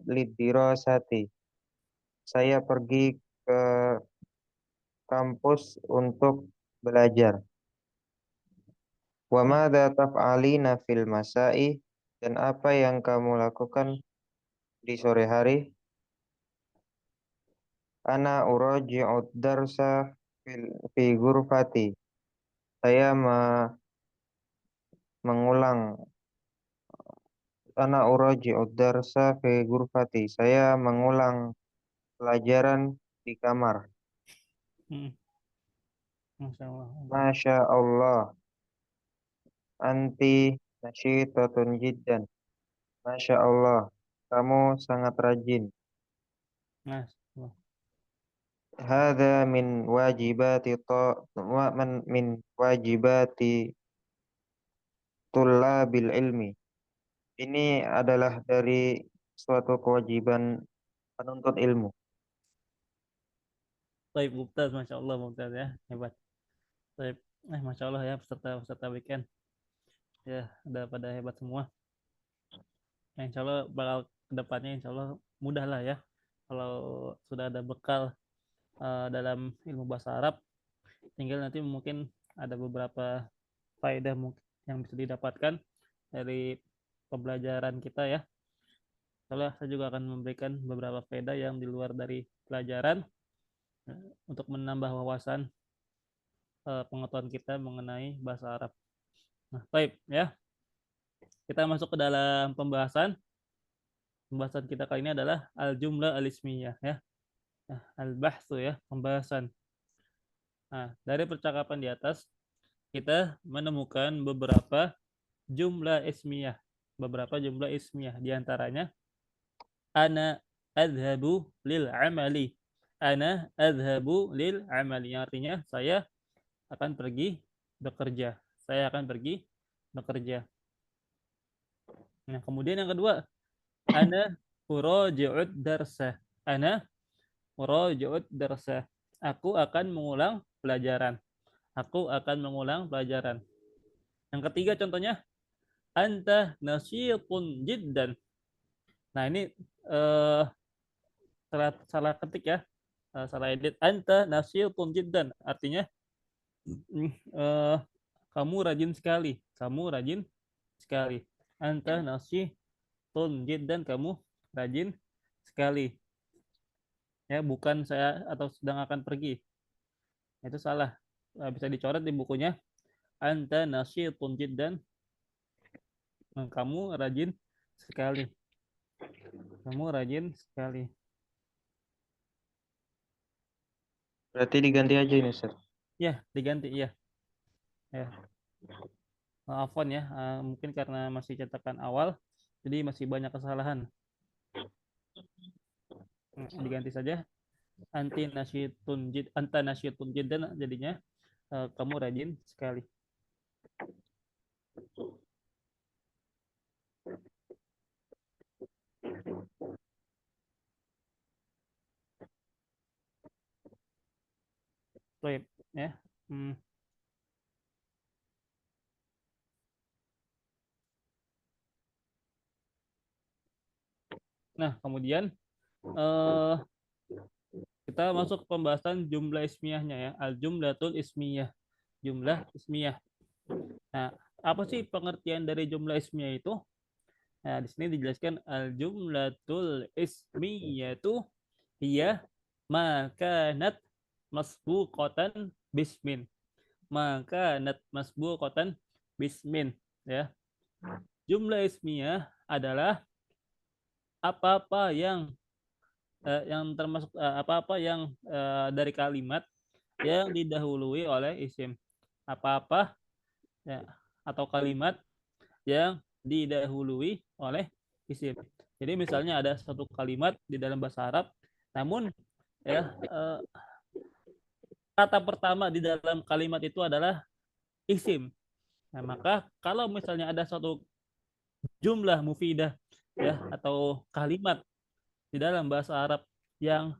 lidirasati. Saya pergi ke kampus untuk belajar. Wa madza taf'alina fil masai? Dan apa yang kamu lakukan di sore hari? Ana uraji'ud darsa fi ghurfati. Saya mengulang. Ana uraji'ud darsa fi ghurfati. Saya mengulang pelajaran di kamar. Hmm. Masya Allah. Masya Allah. Anti nasyitatun jiddan. Masya Allah. Kamu sangat rajin. Masya Allah. Hada min wajibati min wajibati tullabil ilmi. Ini adalah dari suatu kewajiban penuntut ilmu. Baik, Mumtaz, Masya Allah, Mumtaz, ya. Hebat. Baik. Masya Allah, ya, peserta-peserta weekend. Ya, ada pada hebat semua. Nah, insya Allah bakal kedepannya insya Allah mudah lah ya. Kalau sudah ada bekal dalam ilmu bahasa Arab, tinggal nanti mungkin ada beberapa faedah yang bisa didapatkan dari pembelajaran kita ya. Soalnya saya juga akan memberikan beberapa faedah yang di luar dari pelajaran untuk menambah wawasan pengetahuan kita mengenai bahasa Arab. Nah, baik ya. Kita masuk ke dalam pembahasan. Pembahasan kita kali ini adalah al-jumlah al-ismiyah ya. Nah, al-bahsu ya, pembahasan. Nah, dari percakapan di atas kita menemukan beberapa jumlah ismiyah. Beberapa jumlah ismiyah di antaranya ana adhabu lil amali. Ana adhabu lil amali. Yang artinya saya akan pergi bekerja. Saya akan pergi bekerja. Nah, kemudian yang kedua, ana uraji'ud darsa. Ana uraji'ud darsa. Aku akan mengulang pelajaran. Aku akan mengulang pelajaran. Yang ketiga contohnya, anta nasyitun jiddan. Nah, ini salah ketik ya. Salah edit. Anta nasyitun jiddan. Artinya kamu rajin sekali. Kamu rajin sekali. Anta nasyitun jiddan. Kamu rajin sekali. Ya, bukan saya atau sedang akan pergi. Itu salah. Bisa dicoret di bukunya. Anta nasyitun jiddan. Kamu rajin sekali. Kamu rajin sekali. Berarti diganti aja ini, Ustaz. Ya, diganti ya. Ya. Afwan ya, mungkin karena masih cetakan awal, jadi masih banyak kesalahan. Diganti saja. Anta nasyitun jiddan jadinya kamu rajin sekali. Baik, ya. Nah, kemudian kita masuk ke pembahasan jumlah ismiyahnya ya, al-jumlatul ismiyah. Jumlah ismiyah. Nah, apa sih pengertian dari jumlah ismiyah itu? Nah, di sini dijelaskan al-jumlatul ismiyatu hiya ma kanat masbuqatan bismin. Maka nat masbuqatan bismin ya. Jumlah ismiyah adalah apa-apa yang termasuk apa-apa yang dari kalimat yang didahului oleh isim. Apa-apa ya, atau kalimat yang didahului oleh isim. Jadi misalnya ada satu kalimat di dalam bahasa Arab, namun ya kata pertama di dalam kalimat itu adalah isim. Nah, maka kalau misalnya ada satu jumlah mufidah ya atau kalimat di dalam bahasa Arab yang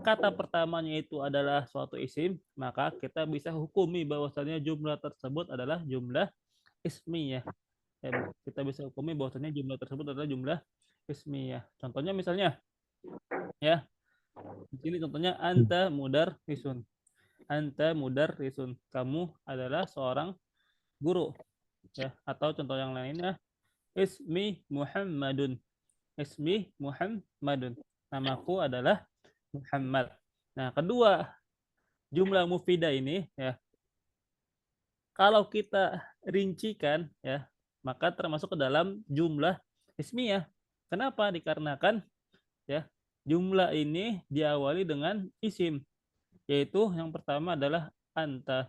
kata pertamanya itu adalah suatu isim, maka kita bisa hukumi bahwasanya jumlah tersebut adalah jumlah ismiyah. Ya, kita bisa hukumi bahwasanya jumlah tersebut adalah jumlah ismiyah. Contohnya misalnya ya, di sini contohnya anta mudarrisun. Anta mudarrisun. Kamu adalah seorang guru ya, atau contoh yang lainnya ismi Muhammadun. Ismi Muhammadun. Namaku adalah Muhammad. Nah, kedua jumlah mufidah ini ya, kalau kita rincikan ya, maka termasuk ke dalam jumlah ismiyah. Kenapa? Dikarenakan ya, jumlah ini diawali dengan isim, yaitu yang pertama adalah anta.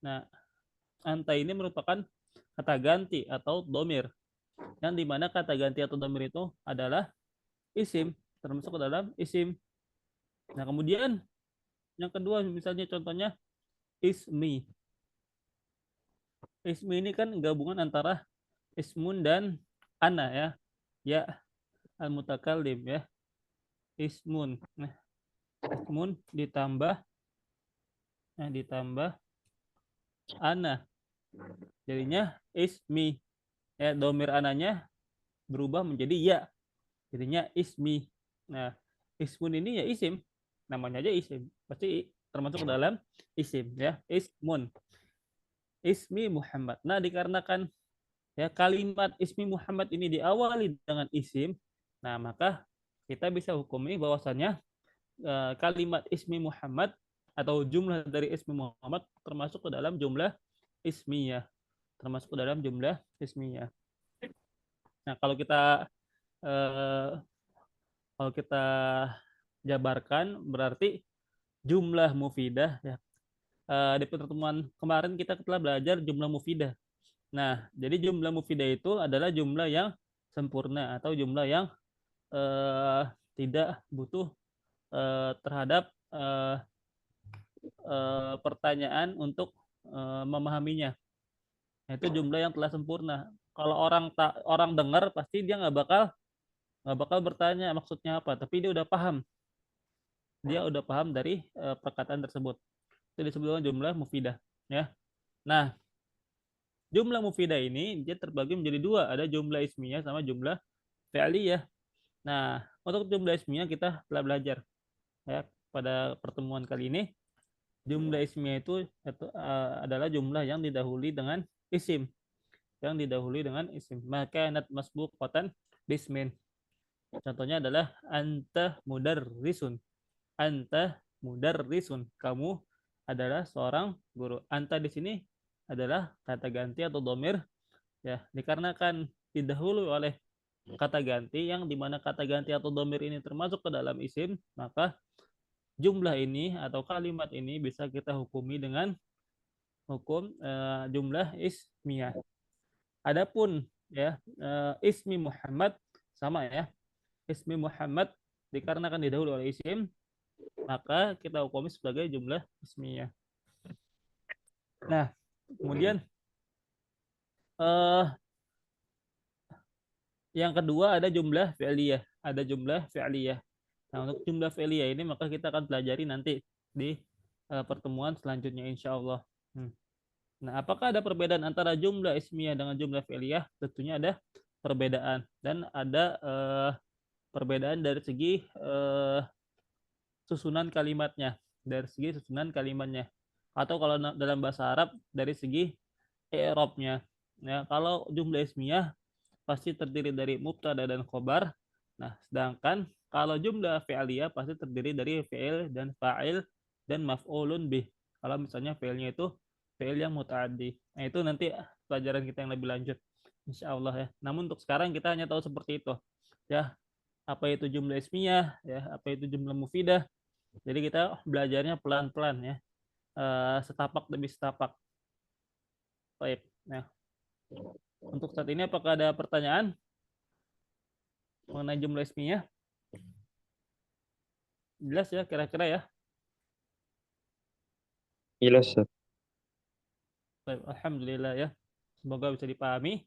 Nah, anta ini merupakan kata ganti atau domir, yang dimana kata ganti atau domir itu adalah isim, termasuk ke dalam isim. Nah, kemudian yang kedua misalnya contohnya ismi. Ismi ini kan gabungan antara ismun dan ana ya. Ya al-mutakallim ya. Ismun. Nah, ismun ditambah ana. Jadinya ismi. Ya, domir ananya berubah menjadi ya. Jadinya ismi. Nah, ismun ini ya isim. Namanya aja isim. Pasti termasuk ke dalam isim ya. Ismun. Ismi Muhammad. Nah, dikarenakan ya kalimat ismi Muhammad ini diawali dengan isim, nah maka kita bisa hukumi bahwasannya kalimat ismi Muhammad atau jumlah dari ismi Muhammad termasuk ke dalam jumlah ismiyah, termasuk ke dalam jumlah ismiyah. Nah, eh, kalau kita jabarkan berarti jumlah mufidah ya. Di pertemuan kemarin kita telah belajar jumlah mufidah. Nah, jadi jumlah mufidah itu adalah jumlah yang sempurna atau jumlah yang eh, tidak butuh terhadap pertanyaan untuk memahaminya. Nah, itu jumlah yang telah sempurna. Kalau orang dengar pasti dia nggak bakal bertanya maksudnya apa, tapi dia udah paham dari perkataan tersebut. Itu disebut dengan jumlah mufidah. Ya. Nah, jumlah mufidah ini dia terbagi menjadi dua, ada jumlah ismiyah sama jumlah fi'liyah. Nah, untuk jumlah ismiyah kita telah belajar ya pada pertemuan kali ini. Jumlah ismiyah itu adalah jumlah yang didahului dengan isim, maka nat masbuqatan bismin. Contohnya adalah anta mudarrisun. Anta mudarrisun. Kamu adalah seorang guru. Anta di sini adalah kata ganti atau domir ya, dikarenakan didahului oleh kata ganti yang dimana kata ganti atau domir ini termasuk ke dalam isim, maka jumlah ini atau kalimat ini bisa kita hukumi dengan hukum jumlah ismiyah. Adapun ya ismi Muhammad sama ya. Ismi Muhammad dikarenakan didahului oleh isim, maka kita hukumi sebagai jumlah ismiyah. Nah, kemudian yang kedua ada jumlah fi'liyah. Nah, untuk jumlah fi'liyah ini maka kita akan pelajari nanti di pertemuan selanjutnya insya Allah. Nah, apakah ada perbedaan antara jumlah ismiyah dengan jumlah fi'liyah? Tentunya ada perbedaan dan ada perbedaan dari segi susunan kalimatnya, atau kalau dalam bahasa Arab dari segi i'rabnya. Ya, kalau jumlah ismiyah pasti terdiri dari mubtada dan khobar. Nah, sedangkan kalau jumlah fi'liyah pasti terdiri dari fi'il dan fa'il dan maf'ulun bih. Kalau misalnya fi'ilnya itu fi'il yang muta'addi. Nah, itu nanti pelajaran kita yang lebih lanjut. Insya Allah ya. Namun untuk sekarang kita hanya tahu seperti itu. Ya, apa itu jumlah ismiyah, ya, apa itu jumlah mufidah. Jadi kita belajarnya pelan-pelan ya. Setapak demi setapak. Baik. Nah, untuk saat ini apakah ada pertanyaan mengenai jumlah ismiyah? Jelas ya kira-kira ya? Jelas, Ustaz. Baik, alhamdulillah ya. Semoga bisa dipahami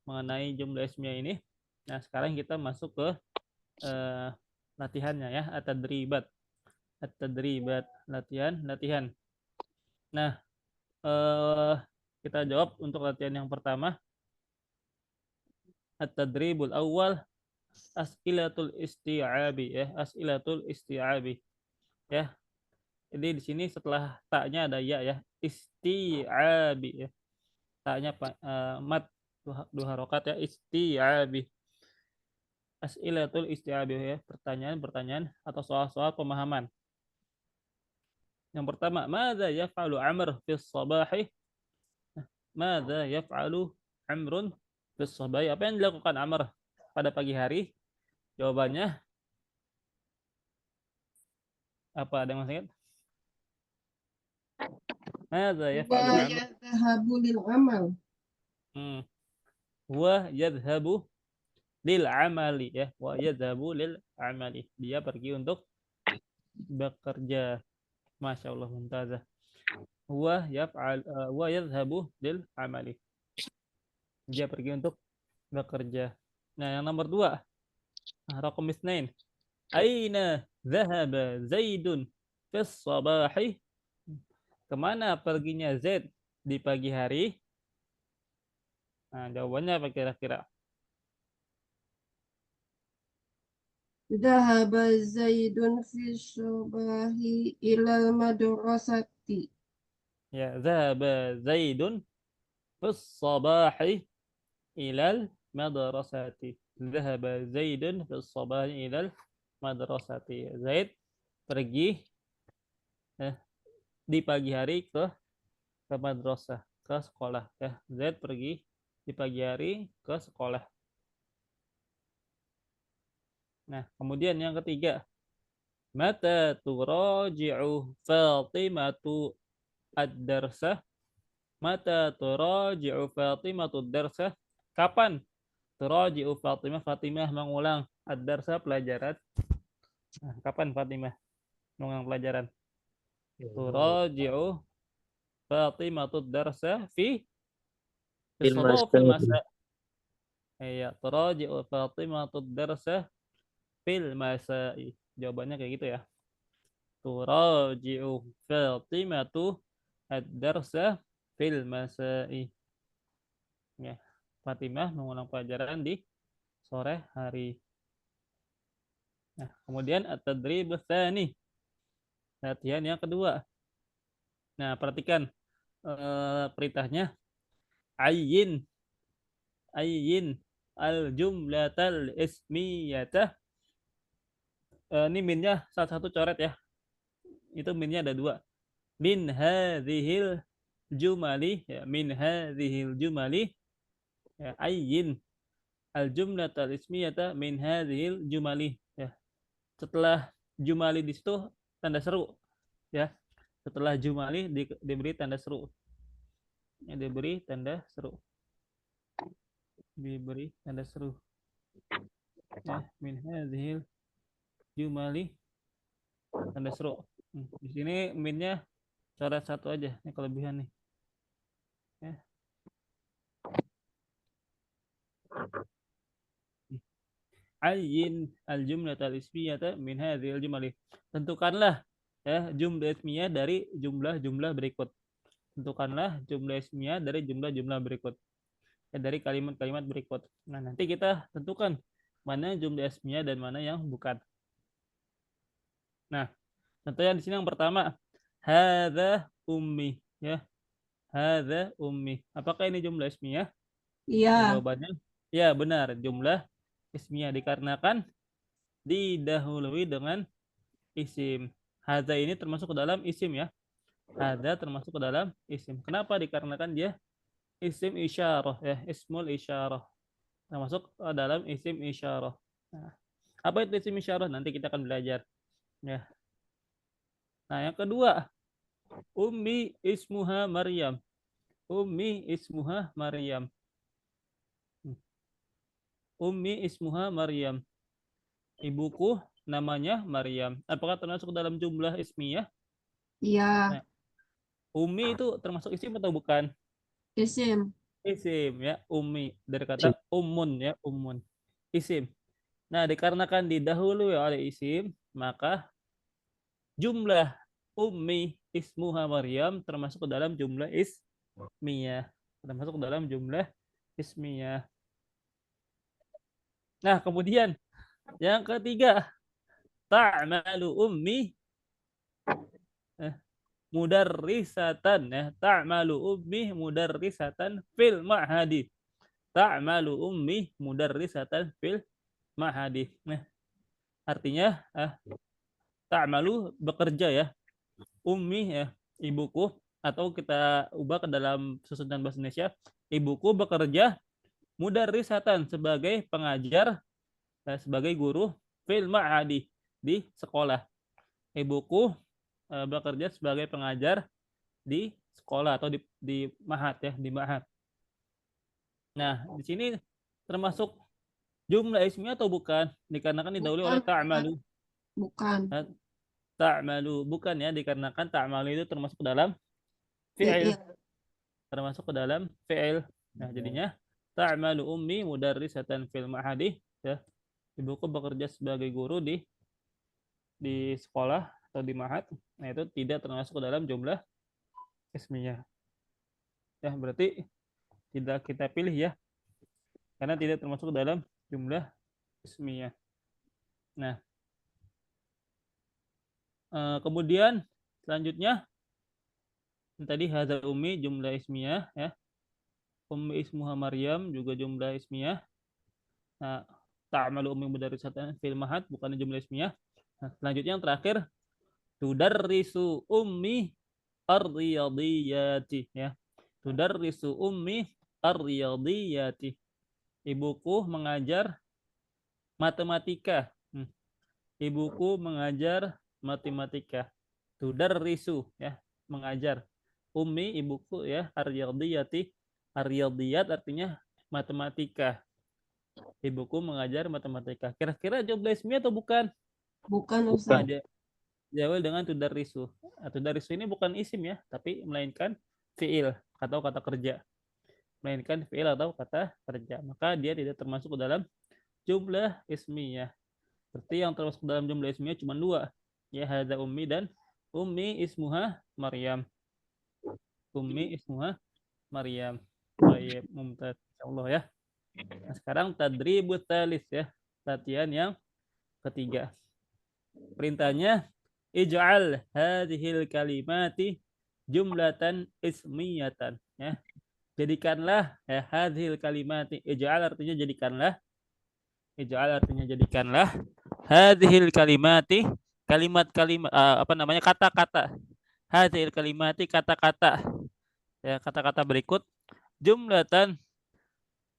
mengenai jumlah ismiyah ini. Nah, sekarang kita masuk ke latihannya ya, at-tadribat. Latihan. Nah, kita jawab untuk latihan yang pertama. At-tadribul awal as'ilatul isti'abi ya, ya. Jadi di sini setelah taknya ada ya, isti'abi ya. Taknya mat dua harokat ya, isti'abi. As'ilatul isti'abi ya, pertanyaan atau soal-soal pemahaman. Yang pertama, madza yaf'alu Amr fi shabahi? Madza yaf'alu Amrun fi shabahi? Apa yang dilakukan Amr pada pagi hari? Jawabannya apa? Ada yang masih ingat? Madza yaf'alu Wa Amr? yadhhabu lil amal. Wa yadhhabu lil amali ya. Wa yadhhabu lil amali. Dia pergi untuk bekerja. Masya Allah, mumtazah. Wa yadhhabu lil amali. Dia pergi untuk bekerja. Nah, yang nomor 2. Raqam isnain. Aina dhahaba Zaidun fis sabahi? Kemana perginya Zaid di pagi hari? Nah, jawabannya apa kira-kira? ذهب زيد في الصباح إلى المدرسة. Ya, zahaba Zaidun fis sabahi ilal madrasati. Zahaba Zaidun fis sabahi ilal madrasati. Zaid pergi eh, di pagi hari ke madrasah, ke sekolah ya. Zaid pergi di pagi hari ke sekolah. Nah, kemudian yang ketiga, mata turaji'u Fatimatu ad-darsah. Mata turaji'u Fatimatu ad-darsah. Kapan turaji'u Fatimah? Fatimah mengulang ad-darsah pelajaran. Nah, kapan Fatimah mengulang pelajaran? Turaji'u Fatimatu ad-darsah fi Film sabah fil Master. masa. Iya, turaji'u Fatimatu ad-darsah fil masa'i. Jawabannya kayak gitu ya. Turaji'u Fatimatu ad-darsa fil masa'i. Ya. Fatimah mengulang pelajaran di sore hari. Nah, kemudian at-tadrib tsani. Latihan yang kedua. Nah, perhatikan perintahnya. Ayyin ayyin al-jumlatal ismiyatah. Ini minnya satu-satu coret ya. Itu minnya ada dua. Min hadhil jumali ya, min hadhil jumali ya, ayyin al jumlatal ismiyata min hadhil jumali ya. Setelah jumali di situ tanda seru ya. Setelah jumali diberi tanda seru. Ya, diberi tanda seru. Diberi tanda seru. Ya, min hadhil jumali tanda seru. Di sini minnya coret satu aja. Ini kelebihan nih. Ya. Ayyin al-jumlatal ismiyata min hadhil jumali. Tentukanlah ya jumlah ismiyah dari jumlah-jumlah berikut. Tentukanlah jumlah ismiyah dari jumlah-jumlah berikut. Ya, dari kalimat-kalimat berikut. Nah, nanti kita tentukan mana jumlah ismiyah dan mana yang bukan. Nah, contohnya di sini yang pertama, hadza ummi ya. Hadza ummi. Apakah ini jumlah ismiyah? Nah, Iya, jawabannya ya benar, jumlah ismiyah dikarenakan didahului dengan isim. Hadza ini termasuk ke dalam isim ya. Hadza termasuk ke dalam isim. Kenapa? Dikarenakan dia isim isyarah ya, ismul isyarah. Termasuk dalam isim isyarah. Nah, apa itu isim isyarah? Nanti kita akan belajar ya. Nah, yang kedua, ummi ismuha Maryam. Ummi ismuha Maryam. Ummi ismuha Maryam. Ibuku namanya Maryam. Apakah termasuk dalam jumlah ismiyah? iya, Nah, ummi itu termasuk isim atau bukan? isim. Isim ya, ummi dari kata umun ya, umun. Isim. Nah, dikarenakan didahului oleh isim, maka jumlah ummi ismuha Maryam termasuk ke dalam jumlah ismiyah. Termasuk ke dalam jumlah ismiyah. Nah, kemudian yang ketiga, ta'malu ummi eh, mudarrisatan ya. Ta'malu ummi mudarrisatan fil ma'hadi. Ta'malu ummi mudarrisatan fil ma'hadi. Nah, artinya ta'malu bekerja ya. Ummi ya, ibuku, atau kita ubah ke dalam susunan bahasa Indonesia, ibuku bekerja mudarrisatan sebagai pengajar, sebagai guru fil ma'hadi di sekolah. Ibuku bekerja sebagai pengajar di sekolah atau di mahat ya, di mahat. Nah, di sini termasuk jumlah ismiyah atau bukan? Dikarenakan didahului Bukan, oleh bukan, ta'malu. bukan. Ta'malu bukan ya, dikarenakan ta'malu itu termasuk ke dalam fi'il, Fi'il. termasuk ke dalam fi'il. Nah, jadinya ta'malu ummi mudarrisatan fil ma'hadi ya. Ibuku bekerja sebagai guru di sekolah atau di mahat. Nah, itu tidak termasuk ke dalam jumlah ismiyah. Ya, berarti tidak kita pilih ya, karena tidak termasuk ke dalam jumlah ismiyah. Nah, kemudian selanjutnya tadi hadza ummi jumlah ismiyah ya. Ummi ismuha Maryam juga jumlah ismiyah. Nah, ta'malu ummi mudarrisatan fil mahad bukan jumlah ismiyah. Nah, selanjutnya yang terakhir tudarrisu ummi ar-riyadiyati ya. Tudarrisu ummi ar-riyadiyati. Ibuku mengajar matematika. Ibuku mengajar matematika. Tudarrisu ya, mengajar. Ummi ibuku ya, ar-riyadiyati. Ar-riyadiyat artinya matematika. Ibuku mengajar matematika. Kira-kira jumlah ismiyah atau bukan? Bukan Bukan. Ustaz. Nah, diawali dengan tudarrisu. Tudarrisu ini bukan isim ya, tapi melainkan fiil atau kata kerja. Melainkan fiil atau kata kerja. Maka dia tidak termasuk ke dalam jumlah ismiyah. Berarti yang termasuk dalam jumlah ismiyah cuma dua. Ya, hadza ummi dan ummi ismuha Maryam. Ummi ismuha Maryam. Baik, mumtaz. Insyaallah ya. Nah, sekarang tadribut talis ya. Latihan yang ketiga. Perintahnya ij'al hadhil kalimati jumlatan ismiyatan ya. Jadikanlah ya hadhil kalimati. Ij'al artinya jadikanlah. Ij'al artinya jadikanlah hadhil kalimati kalimat-kalimat kata-kata. Hadhil kalimati kata-kata. Ya, kata-kata berikut jumlatan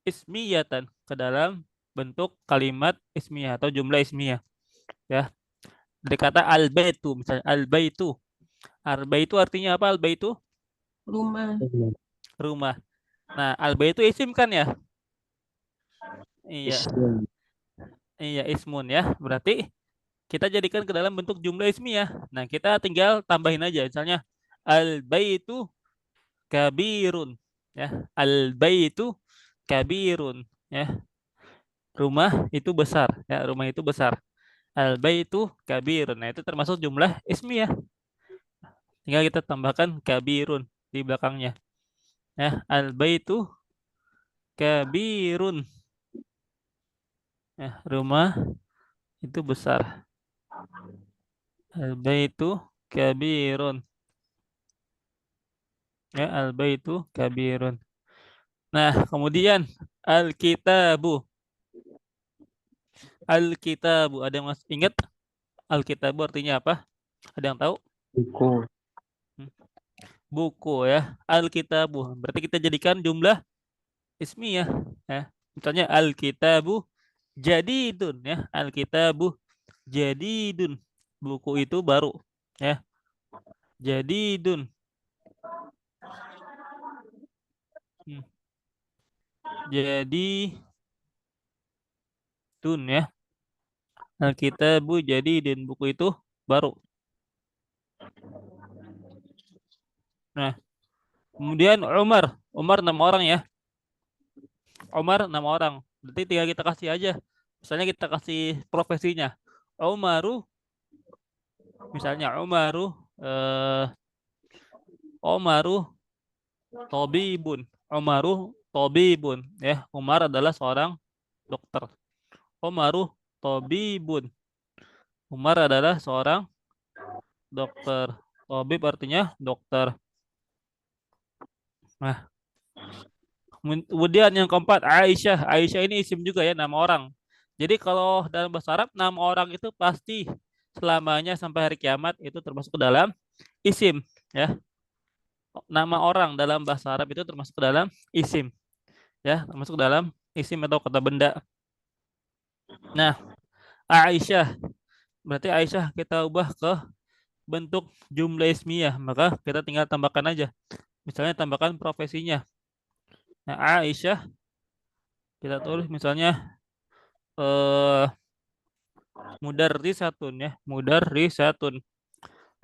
ismiyatan ke dalam bentuk kalimat ismiyah atau jumlah ismiyah ya. Dari kata al-baitu misalnya al-baitu. Al-baitu artinya apa al-baitu? Rumah. Rumah. Nah, al-baitu isim kan ya? Iya. Ism. Iya, ismun ya. Berarti kita jadikan ke dalam bentuk jumlah ismiyah. Nah, kita tinggal tambahin aja misalnya al-baitu kabirun ya. Al-baitu kabirun ya. Rumah itu besar ya, rumah itu besar. Al-baitu kabirun. Nah, itu termasuk jumlah ismiyah. Tinggal kita tambahkan kabirun di belakangnya. Ya, al-baitu kabirun. Ya, rumah itu besar. Al-baitu kabirun. Ya, al-baitu kabirun. Nah, kemudian al-kitabu. Al-kitabu. Ada yang masih ingat? Al-kitabu artinya apa? Ada yang tahu? Buku. Buku ya. Al-kitabu. Berarti kita jadikan jumlah ismiyah ya. Misalnya al-kitabu jadidun ya. Al-kitabu jadidun. Buku itu baru ya. Jadidun. Jadi dun ya. Al-kitabu jadidun. Buku itu baru. Nah, kemudian Umar. Umar 6 orang ya. Umar 6 orang. Berarti tinggal kita kasih aja. Misalnya kita kasih profesinya. Umaru. Misalnya Umaru. Umaru Tobibun. Umaru Tobibun. Ya, Umar adalah seorang dokter. Umaru Tobibun. Umar adalah seorang dokter. Tobib artinya dokter. Nah, kemudian yang keempat Aisyah. Aisyah ini isim juga ya, nama orang. Jadi kalau dalam bahasa Arab nama orang itu pasti selamanya sampai hari kiamat itu termasuk ke dalam isim ya. Nama orang dalam bahasa Arab itu termasuk ke dalam isim ya, termasuk dalam isim atau kata benda. Nah, Aisyah berarti Aisyah kita ubah ke bentuk jumlah ismiyah, maka kita tinggal tambahkan aja. Misalnya tambahkan profesinya. Nah, Aisyah kita tulis misalnya mudarrisatun ya, mudarrisatun.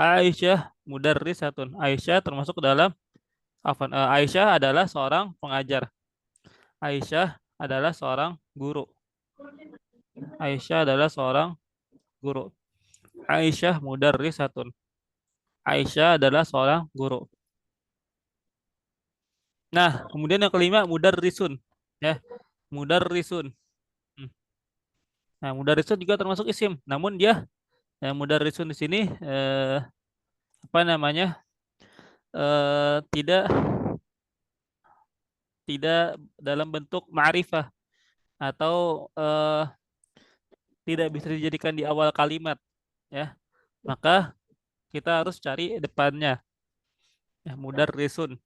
Aisyah mudarrisatun. Aisyah termasuk ke dalam Aisyah adalah seorang pengajar. Aisyah adalah seorang guru. Aisyah adalah seorang guru. Aisyah mudarrisatun. Aisyah adalah seorang guru. Nah, kemudian yang kelima mudarrisun ya. Mudarrisun. Nah, mudarrisun juga termasuk isim, namun dia yang mudarrisun di sini apa namanya? Tidak tidak dalam bentuk ma'rifah atau tidak bisa dijadikan di awal kalimat ya. Maka kita harus cari depannya ya mudarrisun.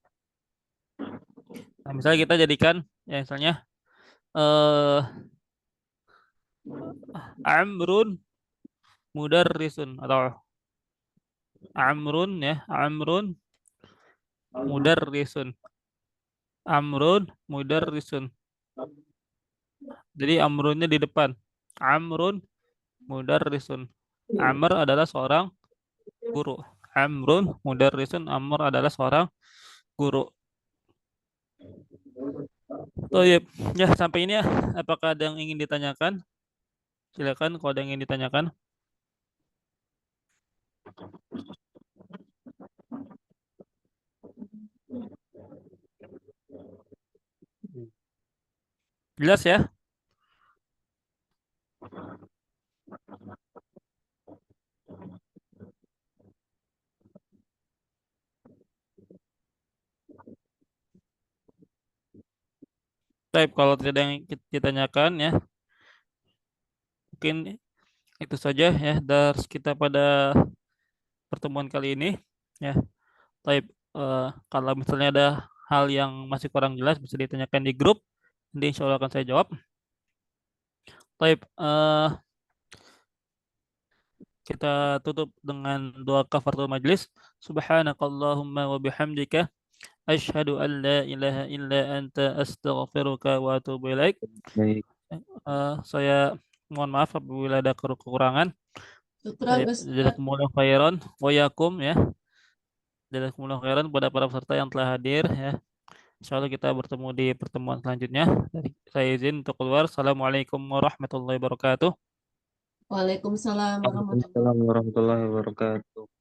Nah, misalnya kita jadikan ya misalnya eh Amrun mudarrisun atau Amrun ya Amrun mudarrisun Amrun mudarrisun. Jadi Amrunnya di depan. Amrun mudarrisun. Amr adalah seorang guru. Amrun mudarrisun. Amr adalah seorang guru. Oh iya, ya sampai ini ya. Apakah ada yang ingin ditanyakan? Silakan kalau ada yang ingin ditanyakan. Jelas ya? Baik, kalau tidak ada yang ditanyakan ya, mungkin itu saja ya dari kita pada pertemuan kali ini ya. Baik, kalau misalnya ada hal yang masih kurang jelas bisa ditanyakan di grup. Nanti insya Allah akan saya jawab. Baik, kita tutup dengan doa kafaratul majlis. Subhanakallahumma wa bihamdika asyhadu an la ilaha illa anta astaghfiruka wa atubu ilaik. Baik. Saya mohon maaf apabila ada kekurangan. Syukran Baik, Ustaz. jazakumullah khairan wa yakum ya. Jazakumullah khairan kepada para peserta yang telah hadir ya. Insya Allah kita bertemu di pertemuan selanjutnya. Saya izin untuk keluar. Assalamualaikum warahmatullahi wabarakatuh. Waalaikumsalam warahmatullahi Waalaikumsalam warahmatullahi wabarakatuh.